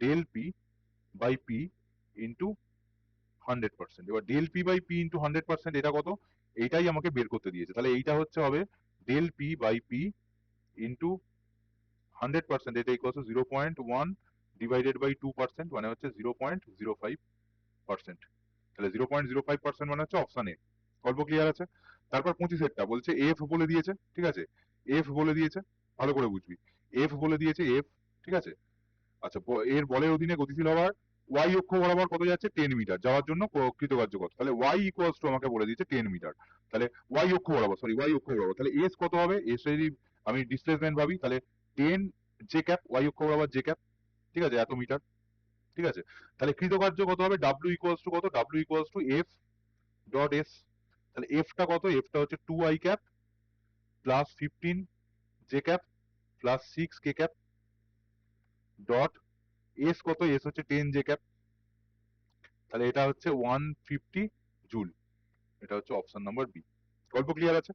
del P by P into 100%। এবার del P by P into 100% এটা কত? এইটাই আমাকে বের করতে দিয়েছে, তাহলে এইটা হচ্ছে হবে del P by P into 100%, এটা ইকুয়ালস টু 0.1 ডিভাইডেড বাই 2%, মানে হচ্ছে 0.05%। তাহলে 0.05% মানে হচ্ছে অপশন এ। গল্প ক্লিয়ার আছে? তারপর 25 বলছে এফ বলে দিয়েছে, ঠিক আছে? এফ বলে দিয়েছে, ভালো করে বুঝবি। এফ বলে দিয়েছে এফ, ঠিক আছে। আচ্ছা এর বলের অধীনে গতিশীল হওয়ার ওয়াই অক্ষ বরাবর কত যাচ্ছে 10 মিটার যাওয়ার জন্য কৃতকার্য কত, তাহলে ওয়াই ইকুয়ালস টু আমাকে বলে দিয়েছে 10 মিটার, তাহলে ওয়াই অক্ষ বরাবর ওয়াই অক্ষ বরাবর, তাহলে এস কত হবে, এস যদি আমি ডিসপ্লেসমেন্ট ভাবি তাহলে 10 জে ক্যাপ ওয়াই অক্ষ বরাবর জে ক্যাপ, ঠিক আছে, এত মিটার, ঠিক আছে। তাহলে কৃতকার্য কত হবে, ডাব্লিউ ইকুয়ালস টু কত, W equals to F dot S, তাহলে এফটা কত, এফটা হচ্ছে 2 I cap plus 15 J cap plus 6 K cap dot S কত, এস হচ্ছে 10 জে ক্যাপ, তাহলে এটা হচ্ছে 150 জুল, এটা হচ্ছে অপশন নাম্বার বি। গল্প ক্লিয়ার আছে?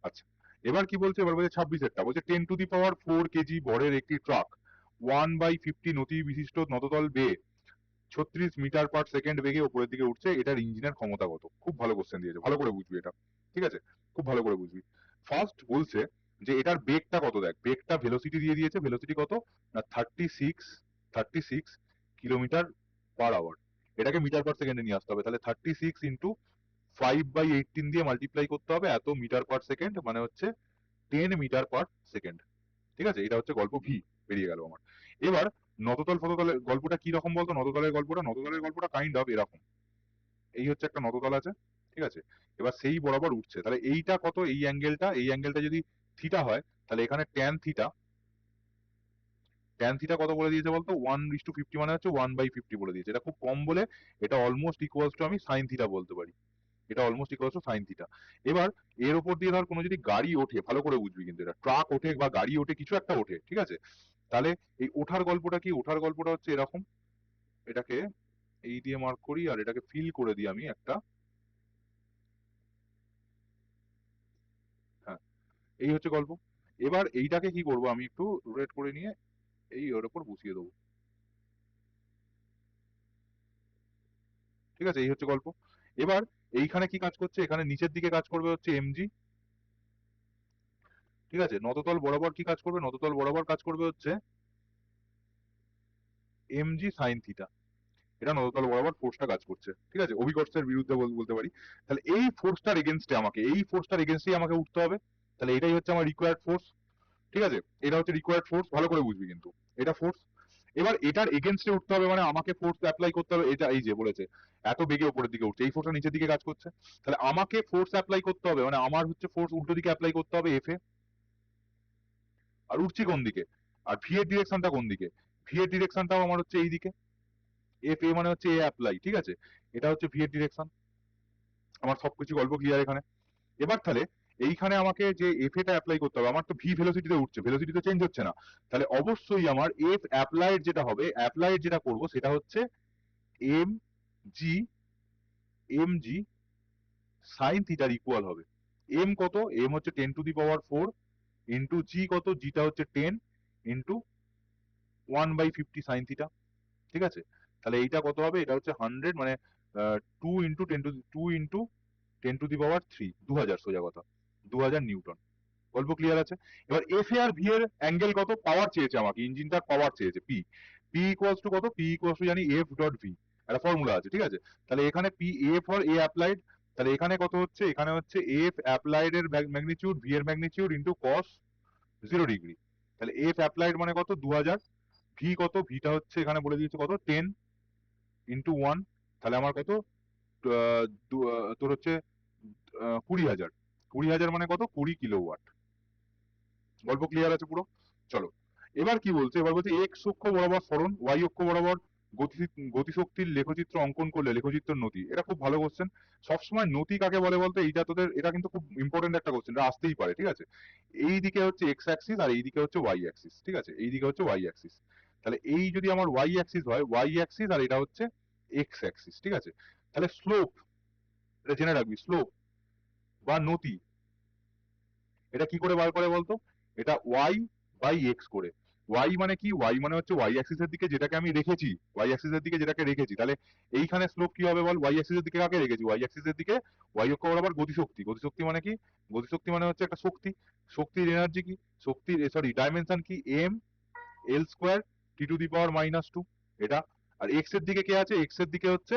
আচ্ছা এবার কি বলছে, এবার বলছে 26 বলছে 10 টু দি পাওয়ার 4 কেজি ভরের একটি ট্রাক 1/50 নতি বিশিষ্ট নততল বেয়ে 36 মিটার পার সেকেন্ড বেগে উপরের দিকে উঠছে, এটার ইঞ্জিনের ক্ষমতা কত? খুব ভালো কোশ্চেন দিয়েছে, ভালো করে বুঝবি এটা, ঠিক আছে, খুব ভালো করে বুঝবি। ফার্স্ট বলছে যে এটার বেগটা কত, দেখ বেগটা ভেলোসিটি দিয়ে দিয়েছে, ভেলোসিটি কত না 36 কিলোমিটার পার আওয়ার, এটাকে মিটার পার সেকেন্ডে নিয়ে আসতে হবে, তাহলে 36 ইন্টু 5/18 দিয়ে মাল্টিপ্লাই করতে হবে, এত মিটার পার সেকেন্ড মানে হচ্ছে 10 মিটার পার সেকেন্ড, ঠিক আছে, এটা হচ্ছে গল্প ভি, বেরিয়ে গেল আমার। এবার নততল ফততলের গল্পটা কি রকম বলতো, নততলের গল্পটা কাইন্ড অফ এরকম, এই হচ্ছে একটা নততল আছে, ঠিক আছে, এবার সেই বরাবর উঠছে, তাহলে এইটা কত, এই অ্যাঙ্গেলটা যদি থিটা হয়, তাহলে এখানে ট্যান থিটা কত বলে দিয়েছে বলতো, 1:50 মানে হচ্ছে 1/50 বলে দিয়েছে, এটা খুব কম বলে এটা অলমোস্ট ইকুয়ালস টু আমি সাইন থিটা বলতে পারি, এটা almost equals to sine theta. এবার এর উপর দিয়ে ধর কোনো যদি গাড়ি ওঠে, ভালো করে বুঝবি কিন্তু, এটা ট্রাক ওঠে বা গাড়ি ওঠে, কিছু একটা ওঠে, ঠিক আছে, তাহলে এই ওঠার গল্পটা কি, ওঠার গল্পটা হচ্ছে এরকম, এটাকে এই দিয়ে মার্ক করি আর এটাকে ফিল করে দিই আমি একটা, হ্যাঁ এই হচ্ছে গল্প। এবার এইটাকে কি করব, আমি একটু রোটেট করে নিয়ে এই ওর উপর বসিয়ে দেবো, ঠিক আছে, এই হচ্ছে গল্প। এবার এইখানে কি কাজ করছে, এখানে নিচের দিকে কাজ করবে হচ্ছে এমজি, ঠিক আছে, নততল বরাবর কি কাজ করবে, নততল বরাবর কাজ করবে হচ্ছে এমজি সাইন থিটা, এটা নততল বরাবর ফোর্সটা কাজ করছে, ঠিক আছে, অভিকর্ষের বিরুদ্ধে বলতে পারি, তাহলে এই ফোর্সটার এগেনস্টে আমাকে, এই ফোর্সটার এগেনস্টেই আমাকে উঠতে হবে, তাহলে এটাই হচ্ছে আমার রিকোয়ার্ড ফোর্স, ঠিক আছে, এটা হচ্ছে রিকোয়ার্ড ফোর্স, ভালো করে বুঝবি কিন্তু, এটা ফোর্স। এবার এটার এগেনস্টে উঠতে হবে মানে আমাকে ফোর্স অ্যাপ্লাই করতে হবে, এটা এই যে বলেছে এত বেগে উপরের দিকে উঠছে, এই ফোর্সটা নিচের দিকে কাজ করছে, তাহলে আমাকে ফোর্স অ্যাপ্লাই করতে হবে, মানে আমার হচ্ছে ফোর্স উল্টো দিকে অ্যাপ্লাই করতে হবে এফ এ, আর উঠছি কোন দিকে, আর ভি এর ডিরেকশনটা কোন দিকে, ভি এর ডিরেকশনটাও আমার হচ্ছে এই দিকে, এফ এ মানে হচ্ছে এ অ্যাপ্লাই, ঠিক আছে, এটা হচ্ছে ভি এর ডিরেকশন, আমার সবকিছু গল্প ক্লিয়ার এখানে। এবার তাহলে এইখানে আমাকে যে এফ এটা অ্যাপ্লাই করতে হবে, আমার তো ভি ভেলোসিটিতে উঠছে, ভেলোসিটি তো চেঞ্জ হচ্ছে না, তাহলে অবশ্যই আমার এফ অ্যাপ্লাইড যেটা হবে, অ্যাপ্লাইড যেটা করব সেটা হচ্ছে M G, M G sine থিটার ইকুয়াল হবে, এম কত, এম হচ্ছে 10 টু দি পাওয়ার 4 ইন্টু জি কত, জিটা হচ্ছে 10 ইন্টু 1/50 সাইন থিটা, ঠিক আছে, তাহলে এইটা কত হবে, এটা হচ্ছে 100 মানে 2 ইন্টু 10 টু দি পাওয়ার 3, 2000 সোজা কথা, 2000 নিউটন, গল্প ক্লিয়ার আছে। এবার এফ এ আর ভি এর অ্যাঙ্গেল কত, পাওয়ার চেয়েছে আমাকে, ইঞ্জিনটার পাওয়ার চেয়েছে পি, পি ইকুয়ালস টু কত, পি ইকুয়ালস টু জানি এফ ডট ভি, একটা ফর্মুলা আছে, ঠিক আছে, তাহলে এখানে P A for a applied, তাহলে এখানে কত হচ্ছে, এখানে হচ্ছে এফ অ্যাপ্লাইড এর ম্যাগনিটিউড, ভি এর ম্যাগনিটিউড ইন্টু কস 0 ডিগ্রি, তাহলে এফ অ্যাপ্লাইড মানে কত 2000, ভি কত, ভিটা হচ্ছে এখানে বলে দিয়েছে কত 10 ইন্টু 1, তাহলে আমার কত তোর হচ্ছে 20,000, 20,000 মানে কত 20 কিলোওয়াট, গল্প ক্লিয়ার আছে পুরো। চলো এবার কি বলছে, এবার বলছে এক্স অক্ষ বরাবর সরণ, ওয়াই অক্ষ বরাবর গতিশক্তির লেখচিত্র অঙ্কন করলে লেখচিত্র নতি, এটা খুব ভালো কোশ্চেন, সবসময় নতি কাকে বলে বলতে, এইটা তোদের এটা কিন্তু খুব ইম্পর্টেন্ট একটা কোশ্চেন, এটা আসতেই পারে, ঠিক আছে, এই দিকে হচ্ছে এক্স অ্যাক্সিস আর এই দিকে হচ্ছে ওয়াই অ্যাক্সিস, ঠিক আছে, এই দিকে হচ্ছে ওয়াই অ্যাক্সিস, তাহলে এই যদি আমার ওয়াই অ্যাক্সিস হয়, ওয়াই অ্যাক্সিস আর এটা হচ্ছে এক্স অ্যাক্সিস, ঠিক আছে, তাহলে স্লোপ, এটা জেনে রাখবি, স্লোপ বা নতি এটা কি করে বার করে বলতো, এটা ওয়াই বাই এক্স করে, ওয়াই মানে কি, ওয়াই মানে হচ্ছে ওয়াই অ্যাক্সিস এর দিকে যেটাকে আমি রেখেছি, ওয়াই অ্যাক্সিস এর দিকে যেটাকে রেখেছি, তাহলে এইখানে স্লোপ কি হবে বল, ওয়াই অ্যাক্সিস এর দিকে কাকে রেখেছি, ওয়াই অ্যাক্সিস এর দিকে ওয়াই অক্ষ বরাবর গতিশক্তি, গতিশক্তি মানে কি, গতিশক্তি মানে হচ্ছে একটা শক্তি, শক্তির এনার্জি কি, শক্তির সরি ডাইমেনশন কি, M L square T to the power -2, এটা, আর এক্স এর দিকে কে আছে, এক্স এর দিকে হচ্ছে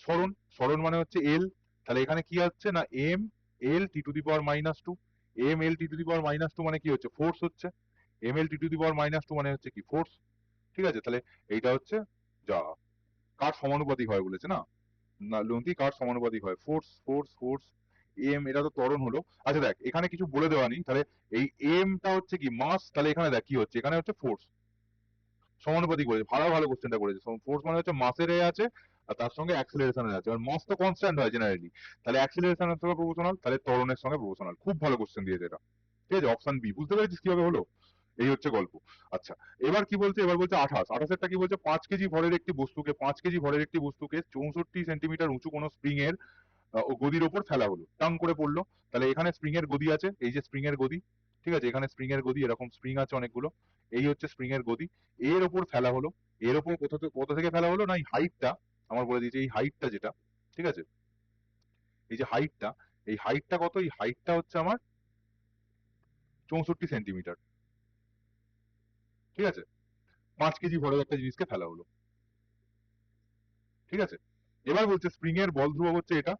সরণ, সরণ মানে হচ্ছে এল, তাহলে এখানে কি হচ্ছে না M L T to the power -2, M L T to the power -2 মানে কি হচ্ছে, ফোর্স হচ্ছে, ml t to the power -2 মানে হচ্ছে কি ফোর্স, ঠিক আছে? তাহলে এইটা হচ্ছে যা কার সমানুপাতিক হয় বলেছে না, না লন্তি কার সমানুপাতিক হয়, ফোর্স ফোর্স ফোর্স এম, এটা তো ত্বরণ হলো। আচ্ছা দেখ এখানে কিছু বলে দেওয়া নেই, তাহলে এই এমটা হচ্ছে কি মাস, তাহলে এখানে দেখ কি হচ্ছে, এখানে হচ্ছে ফোর্স সমানুপাতিক বলেছে, ভালো ভালো কোশ্চেনটা করেছে। ফোর্স মানে হচ্ছে মাসের এ আছে আর তার সঙ্গে অ্যাক্সেলারেশনের আছে, আর মাস তো কনস্ট্যান্ট হয় জেনারেলি, তাহলে অ্যাক্সেলারেশনের সঙ্গে প্রপোর্শনাল, তাহলে ত্বরণের সঙ্গে প্রপোর্শনাল। খুব ভালো কোশ্চেন দিয়েছে এটা, ঠিক আছে? অপশন বি, বুঝতে পেরেছিস কিভাবে হলো? এই হচ্ছে গল্প। আচ্ছা এবার কি বলছে, এবার বলছে 28 টা কি বলছে, 5 কেজি ভরের একটি বস্তুকে 5 কেজি ভরের একটি বস্তুকে 64 সেন্টিমিটার উঁচু কোনো স্প্রিং এর ও গদির ওপর ফেলা হলো, টাং করে পড়লো। তাহলে এখানে স্প্রিং এর গদি আছে, এই যে স্প্রিং এর গদি, ঠিক আছে? এখানে স্প্রিং এর গদি, এরকম স্প্রিং আছে অনেকগুলো, এই হচ্ছে স্প্রিং এর গদি, এর ওপর ফেলা হলো। এর ওপর কোথা থেকে ফেলা হলো না, এই হাইটটা আমার বলে দিয়েছে, এই হাইটটা যেটা, ঠিক আছে? এই যে হাইটটা, এই হাইটটা কত, এই হাইটটা হচ্ছে আমার 64 সেন্টিমিটার, ঠিক আছে? 5 কেজি ভরের একটা জিনিসকে ফেলা হলো, ঠিক আছে? এবার বলছে স্প্রিং এর বল ধ্রুবক হচ্ছে এটা,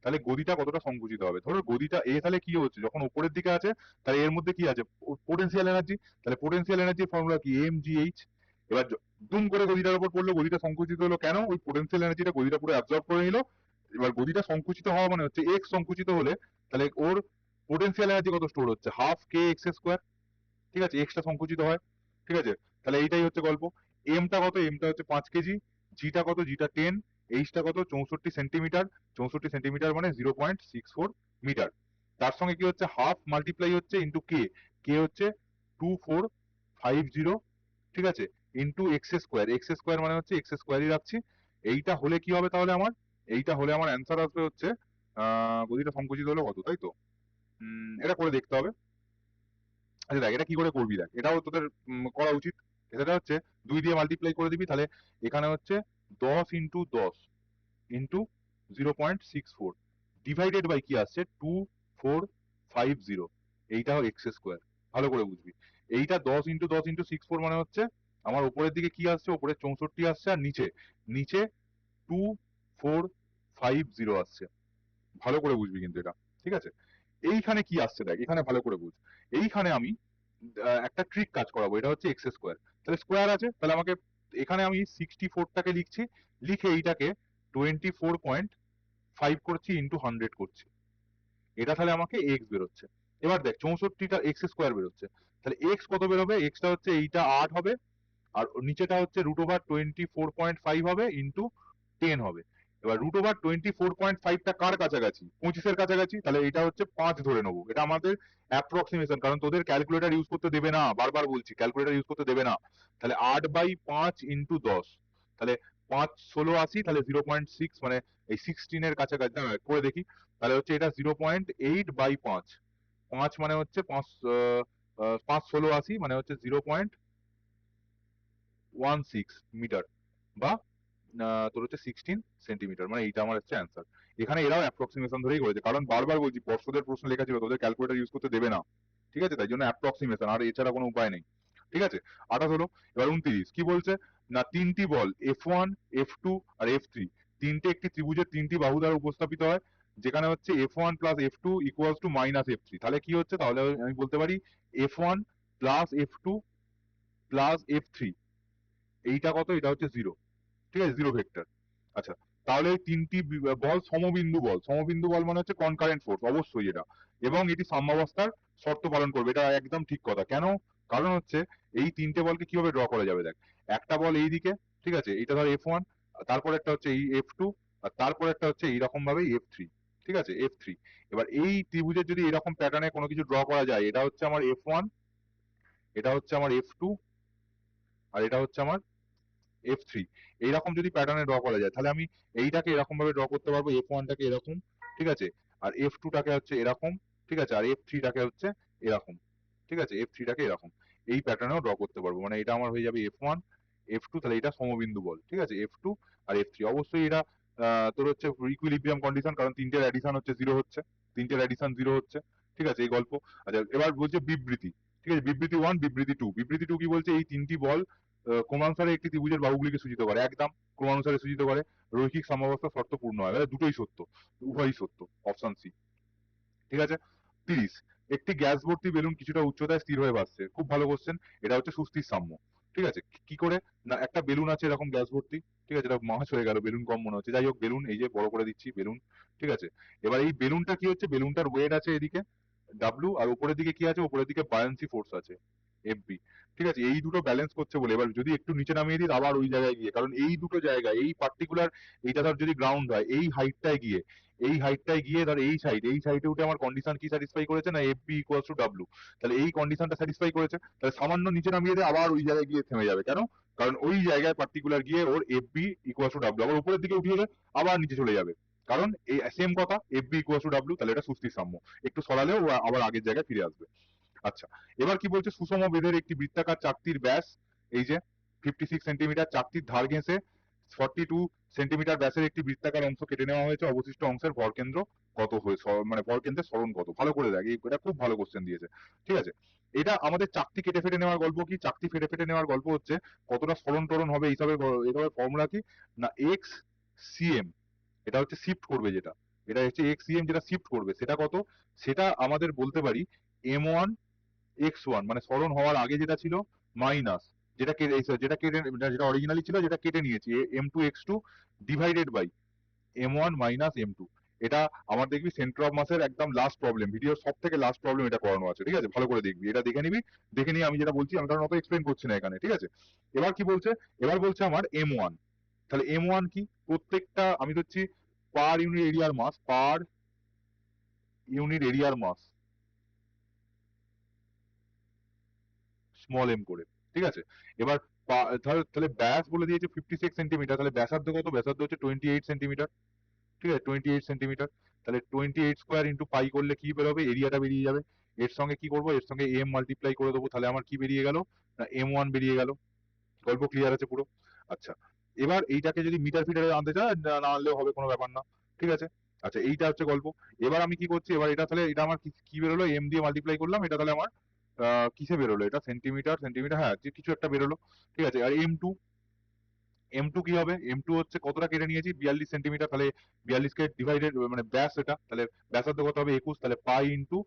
তাহলে গদিটা কতটা সংকুচিত হবে? ধরো গদিটা এ, তাহলে কি হচ্ছে যখন উপরের দিকে আছে, তাহলে এর মধ্যে কি আছে, পোটেনশিয়াল এনার্জি, তাহলে পোটেনশিয়াল এনার্জির ফর্মুলা কি, এম জি এইচ। এবার দুম করে গদিটার উপর পড়লো, গদিটা সংকুচিত হলো কেন, ওই পোটেনশিয়াল এনার্জিটা গদিটা পুরো অ্যাবজর্ব করে নিল। এবার গদিটা সংকুচিত হওয়া মানে হচ্ছে এক্স সংকুচিত হলে, তাহলে ওর পোটেনশিয়াল এনার্জি কত স্টোর হচ্ছে, হাফ কে এক্স স্কোয়ার, ঠিক আছে? এক্সটা সংকুচিত হয়, ঠিক আছে? তাহলে এইটাই হচ্ছে গল্প। এমটা কত, এমটা হচ্ছে 5 কেজি, জিটা কত, জিটা 10, এইচটা কত 64 সেন্টিমিটার, 64 সেন্টিমিটার মানে 0.64 মিটার। তার সঙ্গে কি হচ্ছে, হাফ মাল্টিপ্লাই হচ্ছে ইন্টু কে, কে হচ্ছে 2450, ঠিক আছে? Into x square, x square মানে হচ্ছে এক্স স্কোয়ারই রাখছি। এইটা হলে কি হবে তাহলে আমার, এইটা হলে আমার অ্যান্সার আসবে হচ্ছে গদিটা সংকুচিত হলো কত, তাই তো? এটা করে দেখতে হবে। আচ্ছা দেখ এটা কি করে করবি, দেখ এটাও তোদের করা উচিত। সেটা হচ্ছে 2 দিয়ে মাল্টিপ্লাই করে দিবি, তাহলে এখানে হচ্ছে 10 ইন্টু 10 ইন্টু 0.64 ডিভাইডেড বাই কি আসছে 2450, এইটাও এক্স স্কোয়ার। ভালো করে বুঝবি, এইটা 10 ইন্টু 10 ইন্টু 64 মানে হচ্ছে আমার উপরের দিকে কি আসছে, উপরে 64 আসছে, আর নিচে নিচে 2450 আসছে। ভালো করে বুঝবি কিন্তু এটা, ঠিক আছে? এইখানে কি আসছে দেখ, এখানে ভালো করে বুঝ। এইখানে আমি একটা ট্রিক কাজ করাবো, এটা হচ্ছে এক্স স্কোয়ার, তাহলে স্কোয়ার আছে, তাহলে আমাকে এখানে আমি 64টাকে লিখছি, লিখে এইটাকে 24.5 করছি ইন্টু 100 করছি, এটা তাহলে আমাকে এক্স বেরোচ্ছে। এবার দেখ 64টা এক্স স্কোয়ার বেরোচ্ছে, তাহলে এক্স কত বেরোবে, এক্সটা হচ্ছে এইটা 8 হবে, আর নিচেটা হচ্ছে √24.5 হবে ইন্টু 10 হবে। এবার √24.5 টা কার কাছাকাছি, 25-এর কাছাকাছি, তাহলে এটা হচ্ছে 5 ধরে নেবো, এটা আমাদের অ্যাপ্রক্সিমেশন, কারণ তোদের ক্যালকুলেটর ইউজ করতে দেবে না, বারবার বলছি ক্যালকুলেটর ইউজ করতে দেবে না। তাহলে 8/5 ইন্টু 10, তাহলে 5 16 80, তাহলে 0.6 মানে এই 16 এর কাছাকাছি, করে দেখি। তাহলে হচ্ছে এটা 0.8/5, 5 মানে হচ্ছে 5 5 16 80 মানে হচ্ছে 0.16 মিটার, বা তোর হচ্ছে 16 সেন্টিমিটার, মানে এইটা আমার হচ্ছে অ্যান্সার। এখানে এরাও অ্যাপ্রক্সিমেশন ধরেই করেছে, কারণ বারবার বলছি পর্ষদের প্রশ্ন লেখা ছিল, তোদের ক্যালকুলেটর ইউজ করতে দেবে না, ঠিক আছে? তাই জন্য অ্যাপ্রক্সিমেশন, আর এছাড়া কোনো উপায় নেই, ঠিক আছে? 28 হলো। এবার 29 কি বলছে না, তিনটি বল F1 F2 আর F3, তিনটে একটি ত্রিভুজের তিনটি বাহু দ্বারা উপস্থাপিত হয়, যেখানে হচ্ছে F1 plus F2 equals to minus F3। তাহলে কি হচ্ছে, তাহলে আমি বলতে পারি F1 plus F2 plus F3, এইটা কত, এটা হচ্ছে 0, ঠিক আছে? 0 ভেক্টর। আচ্ছা তাহলে এই তিনটি বল সমবিন্দু বল, সমবিন্দু বল মানে হচ্ছে কনকারেন্ট ফোর্স, অবশ্যই এটা, এবং এটি সাম্যাবস্থার শর্ত পালন করবে, এটা একদম ঠিক কথা। কেন, কারণ হচ্ছে এই তিনটে বলকে কিভাবে ড্র করা যাবে, দেখ একটা বল এইদিকে, ঠিক আছে? এটা ধর F1, তারপর একটা হচ্ছে এই F2, আর তারপর একটা হচ্ছে এইরকম ভাবে F3, ঠিক আছে? F3। এবার এই ত্রিভুজের যদি এরকম প্যাটার্নে কোনো কিছু ড্র করা যায়, এটা হচ্ছে আমার F1, এটা হচ্ছে আমার F2, আর এটা হচ্ছে আমার F3, এইরকম যদি প্যাটার্নে ড্র করা যায়, তাহলে আমি এইটাকে এরকম ভাবে ড্র করতে পারবো, F1 টাকে এরকম, ঠিক আছে? আর F2 টাকে হচ্ছে এরকম, ঠিক আছে? আর F3 টাকে হচ্ছে এরকম, ঠিক আছে? F3 টাকে এরকম, এই প্যাটার্নেও ড্র করতে পারবো, মানে এটা আমার হয়ে যাবে F1 F2, তাহলে এটা সমবিন্দু বল, ঠিক আছে? F2 আর F3 অবশ্যই এটা তোর হচ্ছে ইকুইলিব্রিয়াম কন্ডিশন, কারণ তিনটের অ্যাডিশন হচ্ছে 0 হচ্ছে, তিনটের অ্যাডিশন 0 হচ্ছে, ঠিক আছে? এই গল্প। আচ্ছা এবার বলছে বিবৃতি, ঠিক আছে? বিবৃতি 1, বিবৃতি 2। বিবৃতি 2 কি বলছে, এই তিনটি বল ক্রমানুসারে একটি ত্রিভুজের বাহুগুলিকে সূচিত করে, একদম ক্রমানুসারে সূচিত করে, রৈখিক সাম্যাবস্থা শর্ত পূর্ণ হয়, মানে দুটোই সত্য, উভয়ই সত্য, অপশন সি, ঠিক আছে? 30, একটি গ্যাস ভর্তি বেলুন কিছুটা উচ্চতায় স্থির হয়ে ভাসছে। খুব ভালো কোশ্চেন, এটা হচ্ছে সুস্থির সাম্য। ঠিক আছে, কি করে না, একটা বেলুন আছে এরকম গ্যাস ভর্তি, ঠিক আছে, এটা মাছ হয়ে গেল, বেলুন কম মনে হচ্ছে, যাই হোক বেলুন, এই যে বড় করে দিচ্ছি বেলুন, ঠিক আছে। এবার এই বেলুনটা কি হচ্ছে, বেলুনটার ওয়েট আছে এদিকে ডাব্লিউ, আর উপরের দিকে কি আছে, উপরের দিকে বায়ান্সি ফোর্স আছে এফবি। ঠিক আছে, এই দুটো ব্যালেন্স করছে বলে, এবার যদি একটু নিচে নামিয়ে দিই আবার ওই জায়গায় গিয়ে, কারণ এই দুটো জায়গায় এই পার্টিকুলার, এইটা ধর যদি গ্রাউন্ড হয়, এই হাইটটায় গিয়ে ধর এই সাইডে উঠে আমার কন্ডিশন কি স্যাটিসফাই করেছে না, এফবি ইকুয়ালস টু ডাব্লিউ, তাহলে এই কন্ডিশনটা স্যাটিসফাই করেছে, তাহলে সামান্য নিচে নামিয়ে দিয়ে আবার ওই জায়গায় গিয়ে থেমে যাবে, কেন, কারণ ওই জায়গায় পার্টিকুলার গিয়ে ওর এফবি ইকুয়ালস টু ডাব্লিউ, আবার উপরের দিকে উঠিয়ে গেলে আবার নিচে চলে যাবে, কারণ এই সেম কথা, এফবি ইকুয়ালস টু ডাব্লিউ, তাহলে এটা সুস্থির সাম্য, একটু সরালেও ও আবার আগের জায়গায় ফিরে আসবে। আচ্ছা, এবার কি বলছে, সুষম বেধের একটি বৃত্তাকার চাকতির ব্যাস এই যে 56 সেন্টিমিটার, চাকতির ধার ঘেঁষে 42 সেন্টিমিটার ব্যাসের একটি বৃত্তাকার অংশ কেটে নেওয়া হয়েছে, অবশিষ্ট অংশের ভরকেন্দ্র কত হয়েছে, মানে ভরকেন্দ্রের সরণ কত, ভালো করে দেখ, এটা খুব ভালো কোশ্চেন দিয়েছে। ঠিক আছে, এটা আমাদের চাকতি কেটে ফেটে নেওয়ার গল্প কি, চাকতি ফেটে ফেটে নেওয়ার গল্প হচ্ছে কতটা সরণ টরণ হবে এইসবের, এইসবের ফর্মুলা কি না, এক্স সিএম, এটা হচ্ছে শিফট করবে যেটা, এটা হচ্ছে এক্স সিএম যেটা শিফট করবে, সেটা কত, সেটা আমাদের বলতে পারি M1 x1, মানে সরণ হওয়ার আগে যেটা ছিল মাইনাস, যেটা যেটা অরিজিনালি ছিল, যেটা কেটে নিয়েছি, M2 x2 divided by M1 minus M2। এটা আমার দেখবি সেন্টার অফ মাসের একদম লাস্ট প্রবলেম, ভিডিওর সব থেকে লাস্ট প্রবলেম এটা করানো আছে, ঠিক আছে, ভালো করে দেখবি, এটা দেখে নিবি, দেখে নিয়ে আমি যেটা বলছি, আমি কারণ অত এক্সপ্লেন করছি না এখানে, ঠিক আছে। এবার কি বলছে, এবার বলছে আমার M1, তাহলে M1 কি, প্রত্যেকটা আমি ধরছি পার ইউনিট এরিয়ার মাস, পার ইউনিট এরিয়ার মাস স্মল এম করে, ঠিক আছে। এবার তাহলে ব্যাস বলে দিয়েছে 56 সেন্টিমিটার, তাহলে ব্যাসার্ধ কত, ব্যাসার্ধ হচ্ছে 28 সেন্টিমিটার, ঠিক আছে, 28 সেন্টিমিটার, তাহলে 28 স্কোয়ার ইন্টু পাই করলে কি বেরোবে, এরিয়াটা বেরিয়ে যাবে, এর সঙ্গে কি করবো, এর সঙ্গে এম মাল্টিপ্লাই করে দেবো, তাহলে আমার কি বেরিয়ে গেল না, M1 বেরিয়ে গেল, গল্প ক্লিয়ার আছে পুরো। আচ্ছা, এবার এইটাকে যদি মিটার ফিটারে আনতে চায় না আনলেও হবে, কোনো ব্যাপার না, ঠিক আছে। আচ্ছা, এইটা হচ্ছে গল্প। এবার আমি কি করছি, এবার এটা তাহলে এটা আমার কি বেরোলো, এম দিয়ে মাল্টিপ্লাই করলাম, এটা তাহলে আমার কিসে বেরোলো, এটা সেন্টিমিটার, হ্যাঁ যে কিছু একটা বেরোলো, ঠিক আছে। আর এম টু কি হবে, M2 হচ্ছে কতটা কেটে নিয়েছি, 42 সেন্টিমিটার, তাহলে 42 কে ডিভাইডেড মানে ব্যাস এটা, তাহলে ব্যাসার্ধ কত হবে 21, তাহলে pi into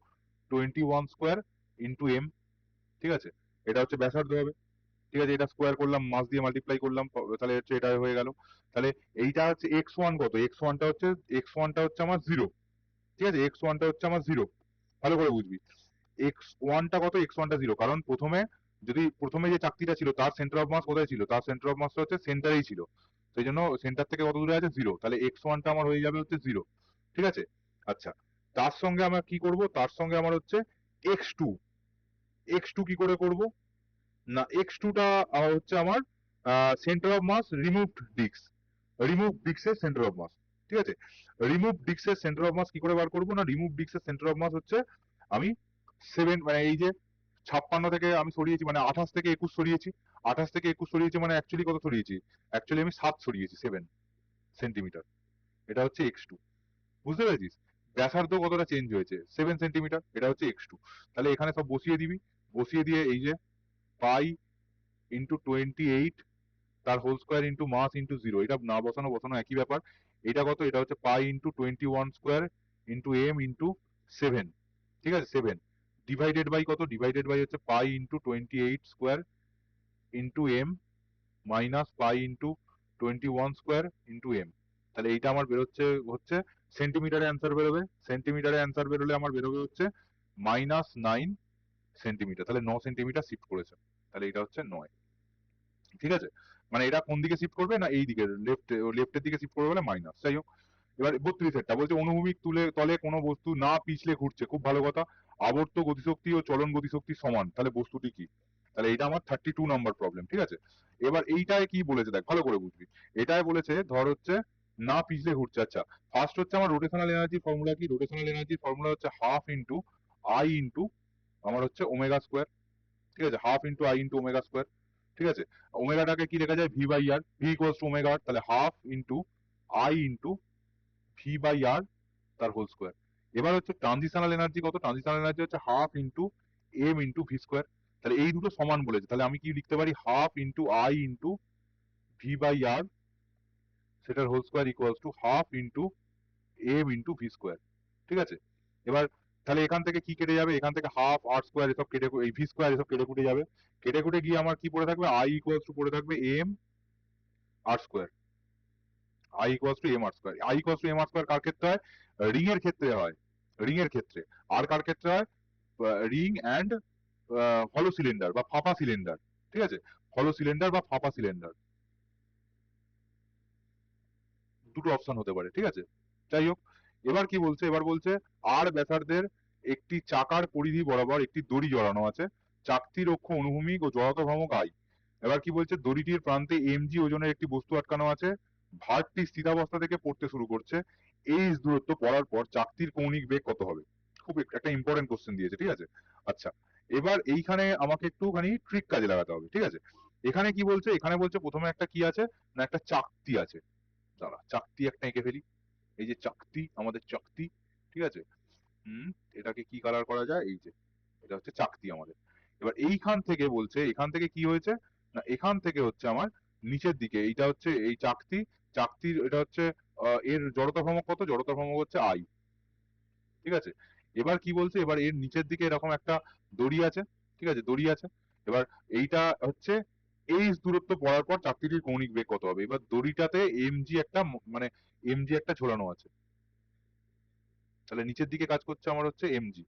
21 square into M, ঠিক আছে, এটা হচ্ছে ব্যাসার্ধ হবে, ঠিক আছে, এটা স্কোয়ার করলাম, মাস দিয়ে মাল্টিপ্লাই করলাম, তাহলে হচ্ছে এটা হয়ে গেল। তাহলে এইটা হচ্ছে x1 কত, x1টা হচ্ছে আমার 0, ঠিক আছে, x1টা হচ্ছে আমার 0, ভালো করে বুঝবি, x1টা কত, x1টা 0, কারণ প্রথমে যে চাকতিটা ছিল তার সেন্টার অফ মাস কোথায় ছিল, তার সেন্টার অফ মাসটা হচ্ছে সেন্টারেই ছিল, সেই জন্য সেন্টার থেকে কত দূরে আছে 0, তাহলে x1টা আমার হয়ে যাবে হচ্ছে 0, ঠিক আছে। আচ্ছা, তার সঙ্গে আমরা কি করব, তার সঙ্গে আমার হচ্ছে x2, কি করে করব না, x2টা হচ্ছে আমার সেন্টার অফ মাস রিমুভ ডিস্কের সেন্টার অফ মাস, ঠিক আছে। রিমুভ ডিস্কের সেন্টার অফ মাস কি করে বার করবো না, রিমুভ ডিস্কের সেন্টার অফ মাস হচ্ছে আমি 7, মানে এই যে 56 থেকে আমি সরিয়েছি, মানে 28 থেকে 21 সরিয়েছি, 28 থেকে 21 সরিয়েছি, মানে অ্যাকচুয়ালি কত সরিয়েছি, অ্যাকচুয়ালি আমি 7 সরিয়েছি, 7 সেন্টিমিটার, এটা হচ্ছে x2, বুঝতে পেরেছিস, ব্যাসার্ধ কতটা চেঞ্জ হয়েছে 7 সেন্টিমিটার, এটা হচ্ছে x2, তাহলে এখানে সব বসিয়ে দিবি, বসিয়ে দিয়ে এই যে পাই ইন্টু 28 তার whole square into mass into 0, এটা না বসানো বসানো একই ব্যাপার, এটা কত, এটা হচ্ছে pi into 21 square into M into 7, ঠিক আছে, 7 ডিভাইডেড বাই কত, ডিভাইডেড বাই হচ্ছে pi into 28 square into M minus pi into 21 square into M, তাহলে এইটা আমার বেরোচ্ছে হচ্ছে সেন্টিমিটারে অ্যান্সার বেরোবে, সেন্টিমিটারে অ্যান্সার বেরোলে আমার বেরোবে হচ্ছে -9 সেন্টিমিটার, তাহলে 9 সেন্টিমিটার শিফট করেছে, তাহলে এটা হচ্ছে 9, ঠিক আছে। মানে এটা কোন দিকে শিফট করবে না, এই দিকে লেফটের দিকে শিফট করবে বলে মাইনাস, যাই হোক। এবার 32 বলছে অনুভূমিক তলে কোনো বস্তু না পিছলে ঘুরছে, খুব ভালো কথা, আবর্ত গতিশক্তি ও চলন গতিশক্তি সমান, তাহলে বস্তুটি কি, তাহলে এটা আমার 32 নাম্বার প্রবলেম, ঠিক আছে। এবার এইটায় কি বলেছে দেখ, ভালো করে বুঝবি, এটায় বলেছে ধর হচ্ছে না পিছলে ঘুরছে। আচ্ছা, ফার্স্ট হচ্ছে আমার রোটেশনাল এনার্জির ফর্মুলা কি, রোটেশনাল এনার্জির ফর্মুলা হচ্ছে হাফ ইন্টু আই ইন্টু আমার হচ্ছে ওমেগা স্কোয়ার, ঠিক আছে, half into I into omega square, ঠিক আছে। ওমেগাটাকে কি লেখা যায়, V by R, V equals to omega R, তাহলে half into I into V by R তার হোল স্কোয়ার। এবার হচ্ছে ট্রানজিশনাল এনার্জি কত, ট্রানজিশনাল এনার্জি হচ্ছে half into M into V square, তাহলে এই দুটো সমান বলেছে, তাহলে আমি কি লিখতে পারি, half into I into V by R সেটার whole square equals to half into M into V square, ঠিক আছে। এবার তাহলে এখান থেকে কি কেটে যাবে, এখান থেকে হাফ আর স্কোয়ার এসব কেটে, এই ভি স্কোয়ার এসব কেটে কুটে যাবে, কেটে কুটে গিয়ে আমার কি পড়ে থাকবে, আই ইকুয়ালস টু পড়ে থাকবে M R square, I equals to M R square. I equals to M R square কার ক্ষেত্রে হয়, রিং এর ক্ষেত্রে হয়, রিং এর ক্ষেত্রে। আর কার ক্ষেত্রে হয়, রিং অ্যান্ড হলো সিলিন্ডার বা ফাঁপা সিলিন্ডার, ঠিক আছে, হলো সিলিন্ডার বা ফাঁপা সিলিন্ডার, দুটো অপশন হতে পারে, ঠিক আছে। যাই হোক, এবার কি বলছে, এবার বলছে আর ব্যাসার্ধের একটি চাকার পরিধি বরাবর একটি দড়ি জড়ানো আছে, চাকতির অক্ষ অনুভূমিক ও জড়তা ভ্রামক আই। এবার কি বলছে, দড়িটির প্রান্তে এমজি ওজনের একটি বস্তু আটকানো আছে, ভারটি স্থিতাবস্থা থেকে পড়তে শুরু করছে, এই দূরত্ব পড়ার পর চাকতির কৌণিক বেগ কত হবে। খুব একটা ইম্পর্টেন্ট কোশ্চেন দিয়েছে, ঠিক আছে। আচ্ছা, এবার এইখানে আমাকে একটুখানি ট্রিক কাজে লাগাতে হবে, ঠিক আছে। এখানে কি বলছে, এখানে বলছে প্রথমে একটা কি আছে, না একটা চাকতি আছে, দাঁড়া চাকতি একটা এঁকে ফেলি, এই যে চাকতি, আমাদের চাকতি, ঠিক আছে। এটাকে কি কালার করা যায়, এই যে এটা হচ্ছে চাকতি আমাদের। এবার এইখান থেকে বলছে, এখান থেকে কি হয়েছে, না এখান থেকে হচ্ছে আমার নিচের দিকে, এইটা হচ্ছে এই চাকতি, চাকতির এটা হচ্ছে এর জড়তা ভ্রামক কত, জড়তা ভ্রামক হচ্ছে আই, ঠিক আছে। এবার কি বলছে, এবার এর নিচের দিকে এরকম একটা দড়ি আছে, ঠিক আছে, দড়ি আছে। এবার এইটা হচ্ছে এই দূরত্ব পড়ার পর চাকতিটির কৌণিক বেগ কত হবে। এবার দড়িটাতে এমজি একটা মানে এমজি একটা ঝোলানো আছে, তাহলে নিচের দিকে কাজ করছে আমার হচ্ছে এমজি,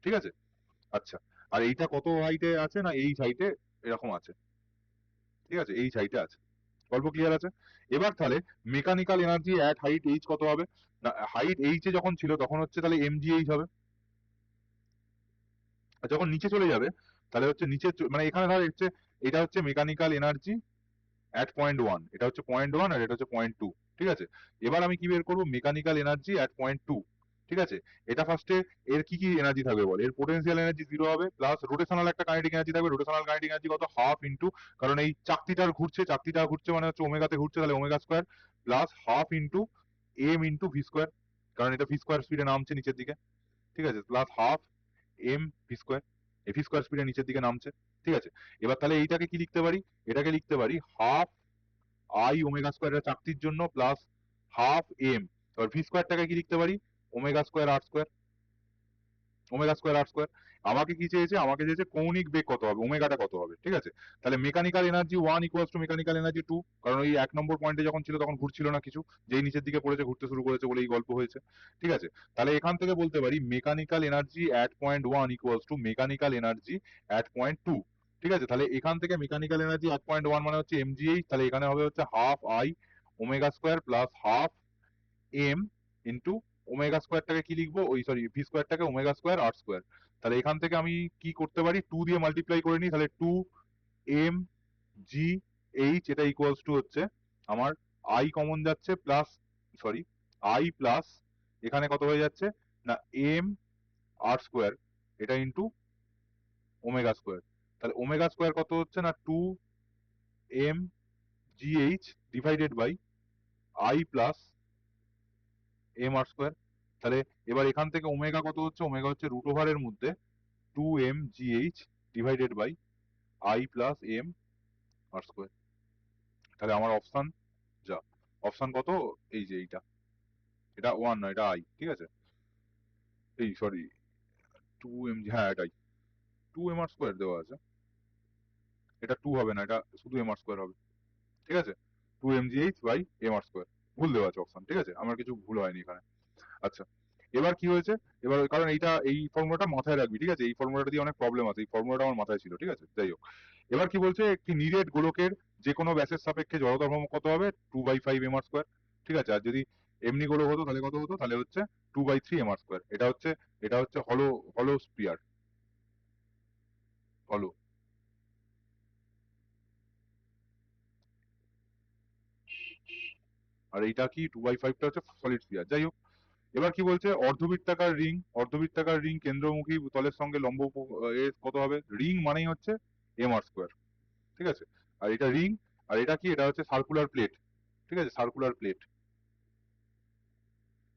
ঠিক আছে। আচ্ছা, আর এইটা কত হাইটে আছে, না এই হাইটে এরকম আছে, ঠিক আছে, এই হাইটে আছে, গল্প ক্লিয়ার আছে। এবার তাহলে mechanical energy at height H কত হবে, না হাইট এইচ এ যখন ছিল তখন হচ্ছে তাহলে এমজি এইচ হবে, আর যখন নিচে চলে যাবে তাহলে হচ্ছে নিচে মানে এখানে ধর হচ্ছে এটা হচ্ছে mechanical energy at point one, এটা হচ্ছে পয়েন্ট ওয়ান আর এটা হচ্ছে পয়েন্ট টু, ঠিক আছে। এবার আমি কি বের করবো, mechanical energy at point two, ঠিক আছে। এটা ফার্স্টে এর কি কি এনার্জি থাকবে বল, এর পোটেনশিয়াল এনার্জি জিরো হবে, প্লাস রোটেশনাল একটা কাইনেটিক এনার্জি থাকবে, রোটেশনাল কাইনেটিক এনার্জি কত, হাফ ইন্টু, কারণ এই চাকতিটার ঘুরছে, চাকতিটা ঘুরছে মানে হচ্ছে ওমেগাতে ঘুরছে, তাহলে omega square, plus half into M into V square, কারণ এটা ভি স্কোয়ার স্পিডে নামছে নিচের দিকে, ঠিক আছে, plus half M V square, এই ভি স্কোয়ার স্পিডে নিচের দিকে নামছে, ঠিক আছে। এবার তাহলে এইটাকে কি লিখতে পারি, এটাকে লিখতে পারি হাফ আই ওমেগা স্কোয়ার চাকতির জন্য, প্লাস হাফ এম, এবার ভি স্কোয়ারটাকে কি লিখতে পারি, omega square R square, omega square R square. আমাকে কি চেয়েছে, আমাকে চেয়েছে কৌণিক বেগ কত হবে, ওমেগাটা কত হবে, ঠিক আছে। তাহলে mechanical energy one equals to mechanical energy two, কারণ ওই এক নম্বর পয়েন্টে যখন ছিল তখন ঘুরছিল না কিছু, যেই নিচের দিকে পড়েছে ঘুরতে শুরু করেছে বলে এই গল্প হয়েছে, ঠিক আছে। তাহলে এখান থেকে বলতে পারি mechanical energy at point one equals to mechanical energy at point two, ঠিক আছে। তাহলে এখান থেকে mechanical energy at point one মানে হচ্ছে এমজিএইচ, তাহলে এখানে হবে হচ্ছে half I omega square plus half M into omega স্কোয়ারটাকে কি লিখবো, ওই সরি ভি স্কোয়ারটাকে ওমেগা স্কোয়ার আর স্কোয়ার। তাহলে এখান থেকে আমি কি করতে পারি, টু দিয়ে মাল্টিপ্লাই করে নিই, তাহলে টু এম জি এইচ, এটা ইকুয়ালস টু হচ্ছে আমার আই কমন যাচ্ছে, প্লাস সরি আই প্লাস এখানে কত হয়ে যাচ্ছে, না এম আর স্কোয়ার, এটা ইন্টু ওমেগা স্কোয়ার। তাহলে ওমেগা স্কোয়ার কত হচ্ছে, না two M G H divided by I plus M R square. তাহলে এবার এখান থেকে ওমেগা কত হচ্ছে, ওমেগা হচ্ছে রুট ওভারের মধ্যে two M G H divided by I plus M R square. তাহলে আমার অপশন যা, অপশন কত, এই যে এইটা, এটা ওয়ান না এটা আই, ঠিক আছে, এই সরি টু এম, হ্যাঁ এটাই টু এম আর স্কোয়ার দেওয়া আছে, এটা টু হবে না, এটা শুধু এম আর স্কোয়ার হবে, ঠিক আছে, two M G H by M R square, ভুল দেওয়া আছে অপশন, ঠিক আছে, আমার কিছু ভুল হয়নি এখানে। আচ্ছা, এবার কি হয়েছে, এবার কারণ এইটা এই ফর্মুলাটা মাথায় রাখবি, ঠিক আছে, এই ফর্মুলাটা দিয়ে অনেক প্রবলেম আছে, এই ফর্মুলাটা আমার মাথায় ছিল, ঠিক আছে। যাই হোক, এবার কি বলছে, একটি নিরেট গোলকের যে কোনো ব্যাসের সাপেক্ষে জড়তা ভ্রামক কত হবে, two by five M R square, ঠিক আছে। আর যদি এমনি গোলক হতো তাহলে কত হতো, তাহলে হচ্ছে two by three M R square. এটা হচ্ছে হলো হলো স্পিয়ার, হলো। আর এইটা কি টু বাই ফাইভটা হচ্ছে সলিড স্পিয়ার। যাই হোক, এবার কি বলছে, অর্ধবৃত্তাকার রিং, অর্ধবৃত্তাকার রিং কেন্দ্রমুখী তলের সঙ্গে লম্ব এ কত হবে, রিং মানেই হচ্ছে এম আর স্কোয়ার, ঠিক আছে। আর এটা রিং, আর এটা কি, এটা হচ্ছে সার্কুলার প্লেট, ঠিক আছে, সার্কুলার প্লেট।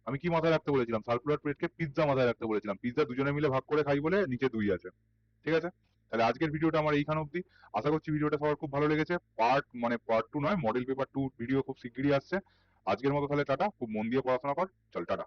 আমি কি মাথায় রাখতে বলেছিলাম, সার্কুলার প্লেটকে পিৎজা মাথায় রাখতে বলেছিলাম, পিৎজা দুজনে মিলে ভাগ করে খাই বলে নিচে দুই আছে, ঠিক আছে। তাহলে আজকের ভিডিওটা আমার এইখানে অব্দি, আশা করছি ভিডিওটা সবার খুব ভালো লেগেছে। পার্ট টু নয়, মডেল পেপার টু ভিডিও খুব শিগগিরই আসছে। আজকের মতো তাহলে টাটা, খুব মন দিয়ে পড়াশোনা কর, চল টাটা।